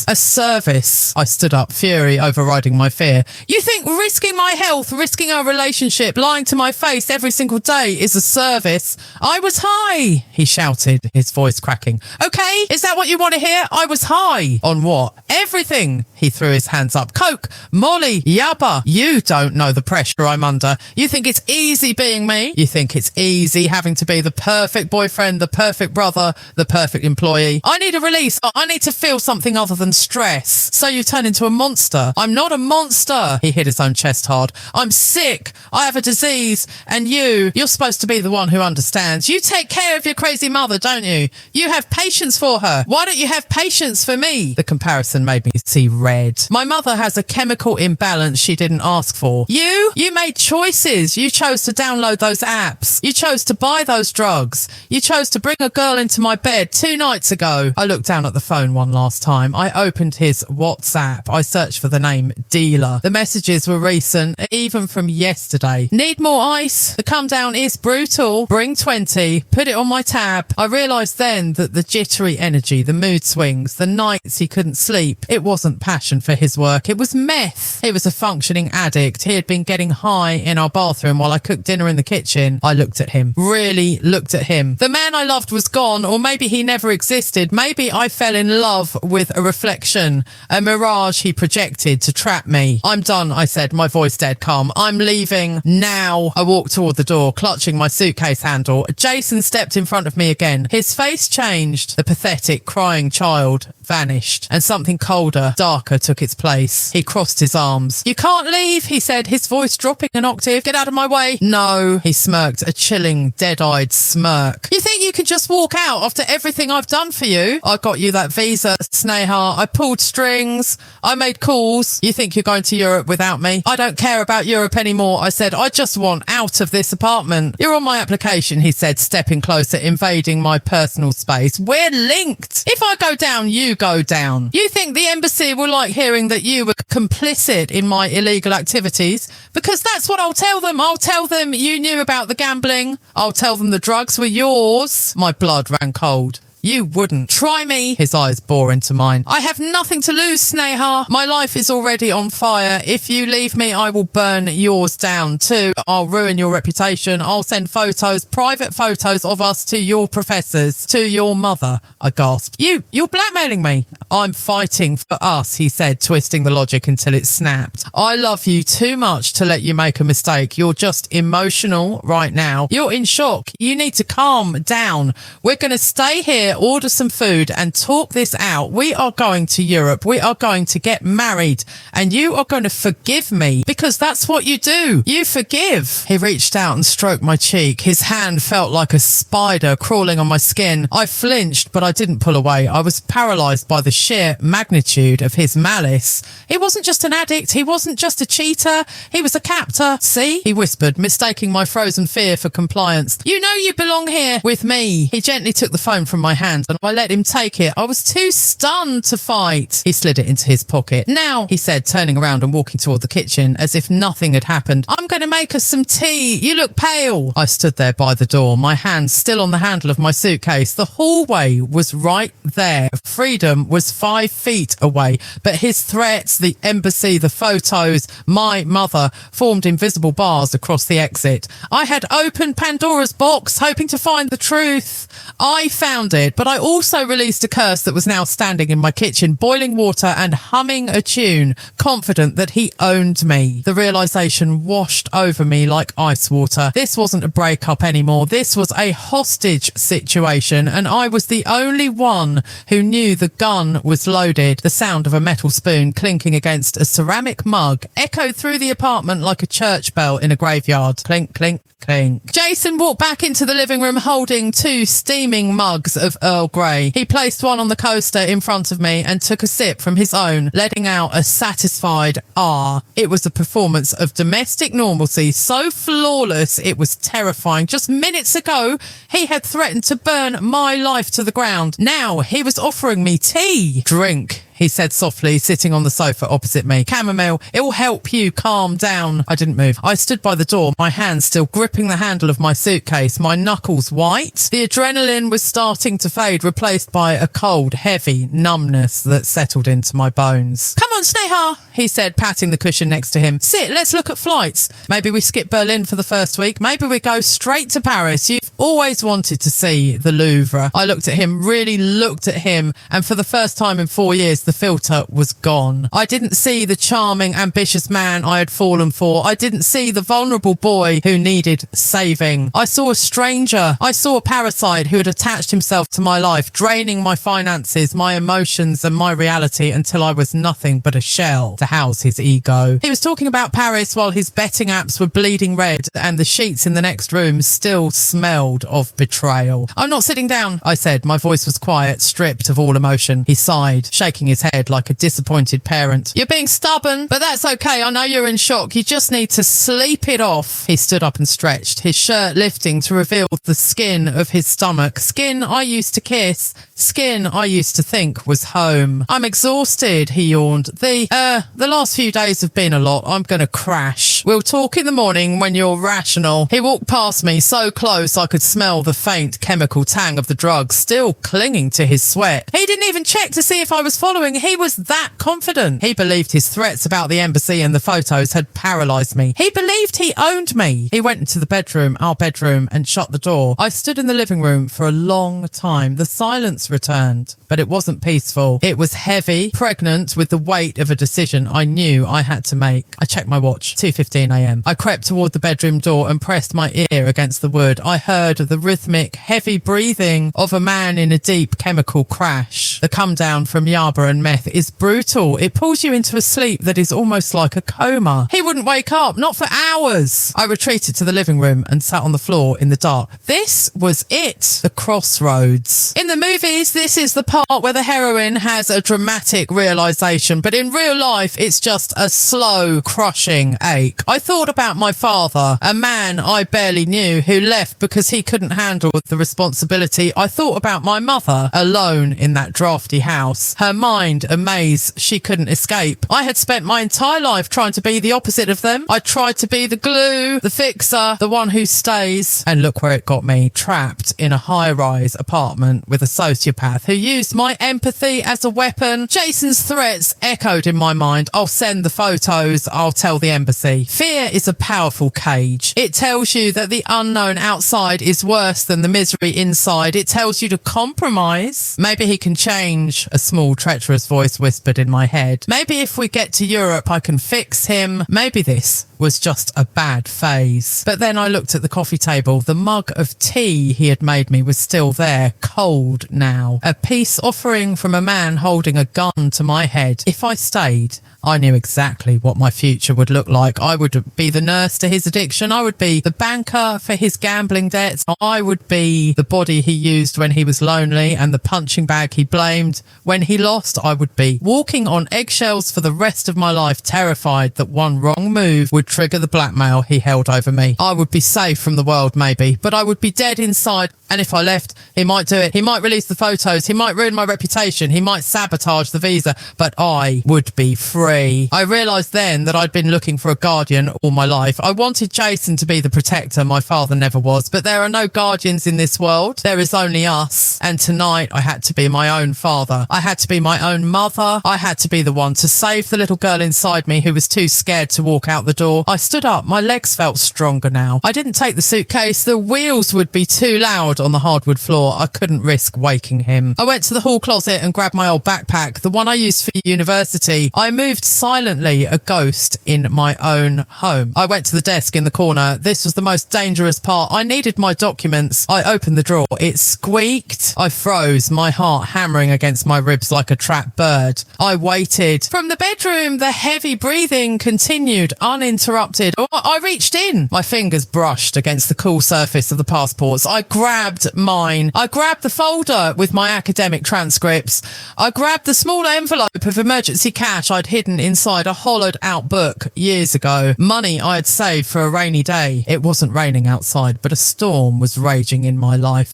A service. I stood up, fury overriding my fear. "You think risking my health, risking our relationship, lying to my face every single day is a service?" "I was high," he shouted, his voice cracking. "Okay, is that what you want to hear? I was high." "On what?" "Everything." He threw his hands up. "Coke, Molly, Yabba. You don't know the pressure I'm under. You think it's easy being me. You think it's easy having to be the perfect boyfriend, the perfect brother, the perfect employee. I need a release. I need to feel something other than stress. So you turn into a monster." "I'm not a monster." He hit his own chest hard. "I'm sick. I have a disease. And you're supposed to be the one who understands. You take care of your crazy mother, don't you? You have patience for her. Why don't you have patience for me?" The comparison made me see red. My mother has a chemical imbalance she didn't ask for. You made choices. You chose to download those apps. You chose to buy those drugs. You chose to bring a girl into my bed 2 nights ago. I looked down at the phone one last time. I opened his WhatsApp. I searched for the name Dealer. The messages were recent, even from yesterday. "Need more ice? The come down is brutal. Bring 20. Put it on my tab." I realised then that the jittery energy, the mood swings, the nights he couldn't sleep, it wasn't passion for his work. It was meth. He was a functioning addict. He had been getting high in our bathroom while I I cooked dinner in the kitchen. I looked at him, really looked at him. The man I loved was gone, or maybe he never existed. Maybe I fell in love with a reflection, a mirage he projected to trap me. I'm done, I said, my voice dead calm. I'm leaving now. I walked toward the door, clutching my suitcase handle. Jason stepped in front of me again. His face changed. The pathetic, crying child vanished, and something colder, darker took its place. He crossed his arms. You can't leave, he said, his voice dropping an octave. Get out of my way. No, he smirked, a chilling, dead-eyed smirk. You think you can just walk out after everything I've done for you? I got you that visa, Sneha. I pulled strings. I made calls. You think you're going to Europe without me? I don't care about Europe anymore, I said. I just want out of this apartment. You're on my application, he said, stepping closer, invading my personal space. We're linked. If I go down, you go down. You think the embassy will like hearing that you were complicit in my illegal activities? Because that's what I'll tell them. I'll tell them you knew about the gambling. I'll tell them the drugs were yours. My blood ran cold. You wouldn't. Try me. His eyes bore into mine. I have nothing to lose, Sneha. My life is already on fire. If you leave me, I will burn yours down too. I'll ruin your reputation. I'll send photos, private photos of us to your professors, to your mother. I gasped. You're blackmailing me. I'm fighting for us, he said, twisting the logic until it snapped. I love you too much to let you make a mistake. You're just emotional right now. You're in shock. You need to calm down. We're going to stay here, order some food and talk this out. We are going to Europe. We are going to get married and you are going to forgive me because that's what you do. You forgive. He reached out and stroked my cheek. His hand felt like a spider crawling on my skin. I flinched, but I didn't pull away. I was paralyzed by the sheer magnitude of his malice. He wasn't just an addict. He wasn't just a cheater. He was a captor. See? He whispered, mistaking my frozen fear for compliance. You know you belong here with me. He gently took the phone from my hand and I let him take it. I was too stunned to fight. He slid it into his pocket. Now, he said, turning around and walking toward the kitchen as if nothing had happened. I'm going to make us some tea. You look pale. I stood there by the door, my hand still on the handle of my suitcase. The hallway was right there. Freedom was 5 feet away, but his threats, the embassy, the photos, my mother formed invisible bars across the exit. I had opened Pandora's box, hoping to find the truth. I found it, but I also released a curse that was now standing in my kitchen, boiling water and humming a tune, confident that he owned me. The realization washed over me like ice water. This wasn't a breakup anymore. This was a hostage situation, and I was the only one who knew the gun was loaded. The sound of a metal spoon clinking against a ceramic mug echoed through the apartment like a church bell in a graveyard. Clink, clink, clink. Jason walked back into the living room holding 2 steaming mugs of Earl Grey. He placed one on the coaster in front of me and took a sip from his own, letting out a satisfied ah. It was a performance of domestic normalcy, so flawless it was terrifying. Just minutes ago, he had threatened to burn my life to the ground. Now he was offering me tea. Drink, he said softly, sitting on the sofa opposite me. Chamomile, it will help you calm down. I didn't move. I stood by the door, my hand still gripping the handle of my suitcase, my knuckles white. The adrenaline was starting to fade, replaced by a cold, heavy numbness that settled into my bones. Come on, Sneha, he said, patting the cushion next to him. Sit, let's look at flights. Maybe we skip Berlin for the first week. Maybe we go straight to Paris. You've always wanted to see the Louvre. I looked at him, really looked at him, and for the first time in 4 years, the filter was gone. I didn't see the charming, ambitious man I had fallen for. I didn't see the vulnerable boy who needed saving. I saw a stranger. I saw a parasite who had attached himself to my life, draining my finances, my emotions, and my reality until I was nothing but a shell to house his ego. He was talking about Paris while his betting apps were bleeding red and the sheets in the next room still smelled of betrayal. I'm not sitting down, I said. My voice was quiet, stripped of all emotion. He sighed, shaking his head like a disappointed parent. You're being stubborn, but that's okay. I know you're in shock. You just need to sleep it off. He stood up and stretched, his shirt lifting to reveal the skin of his stomach. Skin I used to kiss, skin I used to think was home. I'm exhausted, he yawned. The last few days have been a lot. I'm gonna crash. We'll talk in the morning when you're rational. He walked past me so close I could smell the faint chemical tang of the drugs still clinging to his sweat. He didn't even check to see if I was following. He was that confident. He believed his threats about the embassy and the photos had paralysed me. He believed he owned me. He went into the bedroom, our bedroom, and shut the door. I stood in the living room for a long time. The silence returned, but it wasn't peaceful. It was heavy, pregnant with the weight of a decision I knew I had to make. I checked my watch, 2:15 a.m. I crept toward the bedroom door and pressed my ear against the wood. I heard the rhythmic, heavy breathing of a man in a deep chemical crash. The come down from Yaba and meth is brutal. It pulls you into a sleep that is almost like a coma. He wouldn't wake up, not for hours. I retreated to the living room and sat on the floor in the dark. This was it, the crossroads. In the movies, this is the part where the heroine has a dramatic realization, but in real life, it's just a slow, crushing ache. I thought about my father, a man I barely knew who left because he couldn't handle the responsibility. I thought about my mother, alone in that drafty house, her mind a maze she couldn't escape. I had spent my entire life trying to be the opposite of them. I tried to be the glue, the fixer, the one who stays. And look where it got me, trapped in a high-rise apartment with a sociopath who used my empathy as a weapon. Jason's threats echoed in my mind. I'll send the photos. I'll tell the embassy. Fear is a powerful cage. It tells you that the unknown outside is worse than the misery inside. It tells you to compromise. Maybe he can change, a small treacherous voice whispered in my head. Maybe if we get to Europe, I can fix him. Maybe this was just a bad phase. But then I looked at the coffee table. The mug of tea he had made me was still there, cold now. A peace offering from a man holding a gun to my head. If I stayed, I knew exactly what my future would look like. I would be the nurse to his addiction. I would be the banker for his gambling debts. I would be the body he used when he was lonely and the punching bag he blamed when he lost. I would be walking on eggshells for the rest of my life, terrified that one wrong move would trigger the blackmail he held over me. I would be safe from the world, maybe, but I would be dead inside. And if I left, he might do it. He might release the photos. He might ruin my reputation. He might sabotage the visa, but I would be free. I realised then that I'd been looking for a guardian all my life. I wanted Jason to be the protector. My father never was, but there are no guardians in this world. There is only us. And tonight I had to be my own father. I had to be my own mother. I had to be the one to save the little girl inside me who was too scared to walk out the door. I stood up. My legs felt stronger now. I didn't take the suitcase. The wheels would be too loud on the hardwood floor. I couldn't risk waking him. I went to the hall closet and grabbed my old backpack, the one I used for university. I moved silently, a ghost in my own home. I went to the desk in the corner. This was the most dangerous part. I needed my documents. I opened the drawer. It squeaked. I froze, my heart hammering against my ribs like a trapped bird. I waited. From the bedroom, the heavy breathing continued uninterrupted. I reached in. My fingers brushed against the cool surface of the passports. I grabbed mine. I grabbed the folder with my academic transcripts. I grabbed the small envelope of emergency cash I'd hidden inside a hollowed out book years ago. Money I had saved for a rainy day. It wasn't raining outside, but a storm was raging in my life.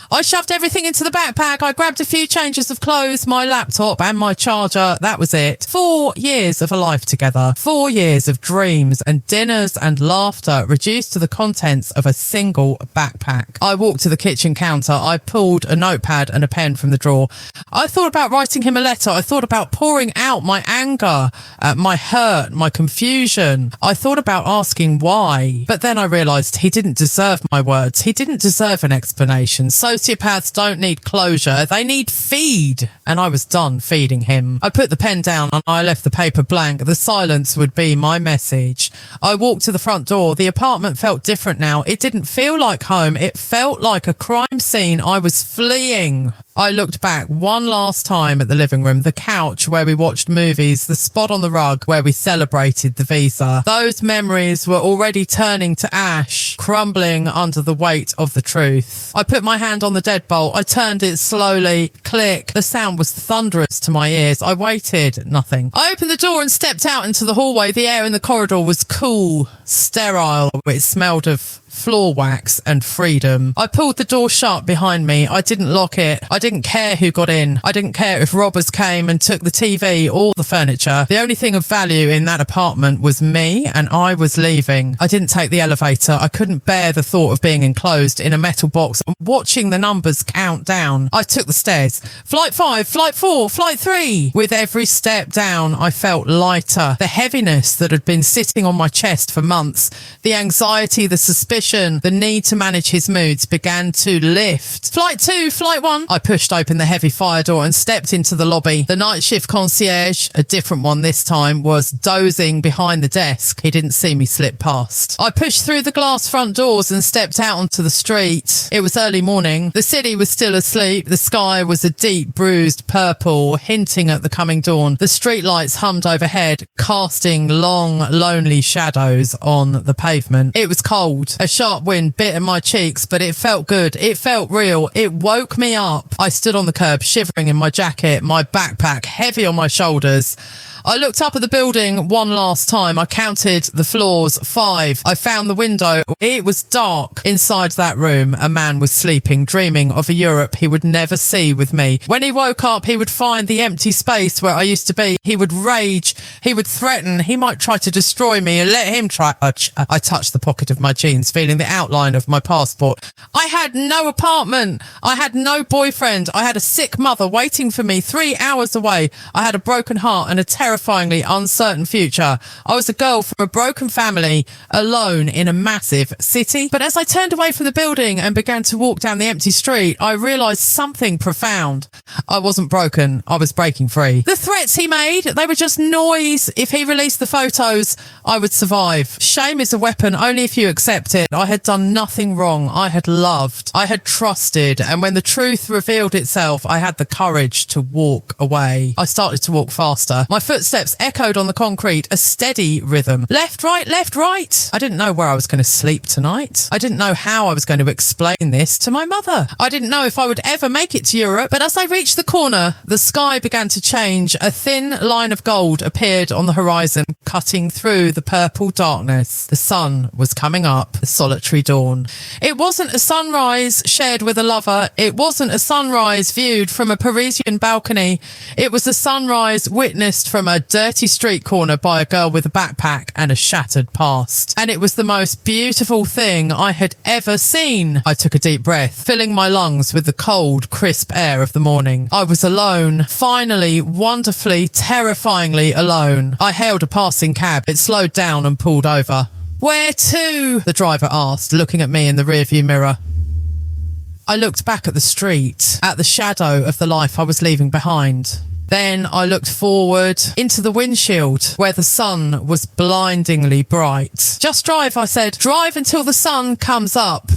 I shoved everything into the backpack. I grabbed a few changes of clothes, my laptop and my charger. That was it. 4 years of a life together. 4 years of dreams and dinners and laughter reduced to the contents of a single backpack. I walked to the kitchen counter. I pulled a notepad and a pen from the drawer. I thought about writing him a letter. I thought about pouring out my anger, my hurt, my confusion. I thought about asking why. But then I realised he didn't deserve my words. He didn't deserve an explanation. Sociopaths don't need closure. They need feed. And I was done feeding him. I put the pen down and I left the paper blank. The silence would be my message. I walked to the front door. The apartment felt different now. It didn't feel like home. It felt like a crime scene. I was fleeing. I looked back one last time at the living room, the couch where we watched movies, the spot on the rug where we celebrated the visa. Those memories were already turning to ash, crumbling under the weight of the truth. I put my hand on the deadbolt. I turned it slowly. Click. The sound was thunderous to my ears. I waited. Nothing. I opened the door and stepped out into the hallway. The air in the corridor was cool, sterile. It smelled of floor wax and freedom. I pulled the door shut behind me. I didn't lock it. I didn't care who got in. I didn't care if robbers came and took the TV or the furniture. The only thing of value in that apartment was me, and I was leaving. I didn't take the elevator. I couldn't bear the thought of being enclosed in a metal box and watching the numbers count down. I took the stairs. Flight 5, flight 4, flight 3. With every step down, I felt lighter. The heaviness that had been sitting on my chest for months, the anxiety, the suspicion, the need to manage his moods began to lift. Flight 2, flight 1. I pushed open the heavy fire door and stepped into the lobby. The night shift concierge, a different one this time, was dozing behind the desk. He didn't see me slip past. I pushed through the glass front doors and stepped out onto the street. It was early morning. The city was still asleep. The sky was a deep bruised purple, hinting at the coming dawn. The streetlights hummed overhead, casting long, lonely shadows on the pavement. It was cold. A sharp wind bit at my cheeks, but it felt good. It felt real. It woke me up. I stood on the curb, shivering in my jacket, my backpack heavy on my shoulders. I looked up at the building one last time. I counted the floors, 5. I found the window. It was dark. Inside that room, a man was sleeping, dreaming of a Europe he would never see with me. When he woke up, he would find the empty space where I used to be. He would rage. He would threaten. He might try to destroy me and let him try. I touched the pocket of my jeans, feeling the outline of my passport. I had no apartment. I had no boyfriend. I had a sick mother waiting for me 3 hours away. I had a broken heart and a terrifyingly uncertain future. I was a girl from a broken family, alone in a massive city. But as I turned away from the building and began to walk down the empty street, I realised something profound. I wasn't broken. I was breaking free. The threats he made, they were just noise. If he released the photos, I would survive. Shame is a weapon only if you accept it. I had done nothing wrong. I had loved. I had trusted. And when the truth revealed itself, I had the courage to walk away. I started to walk faster. My footsteps echoed on the concrete, a steady rhythm. Left, right, left, right. I didn't know where I was going to sleep tonight. I didn't know how I was going to explain this to my mother. I didn't know if I would ever make it to Europe. But as I reached the corner, the sky began to change. A thin line of gold appeared on the horizon, cutting through the purple darkness. The sun was coming up, the solitary dawn. It wasn't a sunrise shared with a lover. It wasn't a sunrise viewed from a Parisian balcony. It was a sunrise witnessed from a dirty street corner by a girl with a backpack and a shattered past. And it was the most beautiful thing I had ever seen. I took a deep breath, filling my lungs with the cold, crisp air of the morning. I was alone, finally, wonderfully, terrifyingly alone. I hailed a passing cab. It slowed down and pulled over. "Where to?" the driver asked, looking at me in the rearview mirror. I looked back at the street, at the shadow of the life I was leaving behind. Then I looked forward into the windshield where the sun was blindingly bright. "Just drive," I said. "Drive until the sun comes up."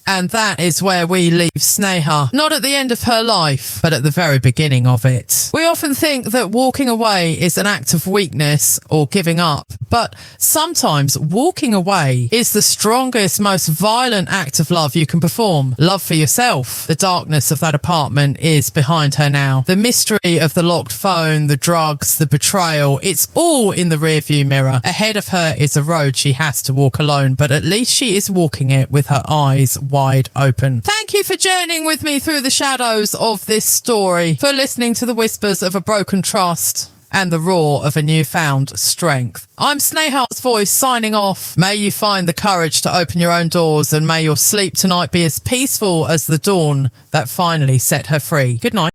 And that is where we leave Sneha. Not at the end of her life, but at the very beginning of it. We often think that walking away is an act of weakness or giving up. But sometimes walking away is the strongest, most violent act of love you can perform. Love for yourself. The darkness of that apartment is behind her now. The mystery of the locked phone, the drugs, the betrayal, it's all in the rearview mirror. Ahead of her is a road she has to walk alone, but at least she is walking it with her eyes wide open. Thank you for journeying with me through the shadows of this story, for listening to the whispers of a broken trust and the roar of a newfound strength. I'm Sneha's voice signing off. May you find the courage to open your own doors, and may your sleep tonight be as peaceful as the dawn that finally set her free. Good night.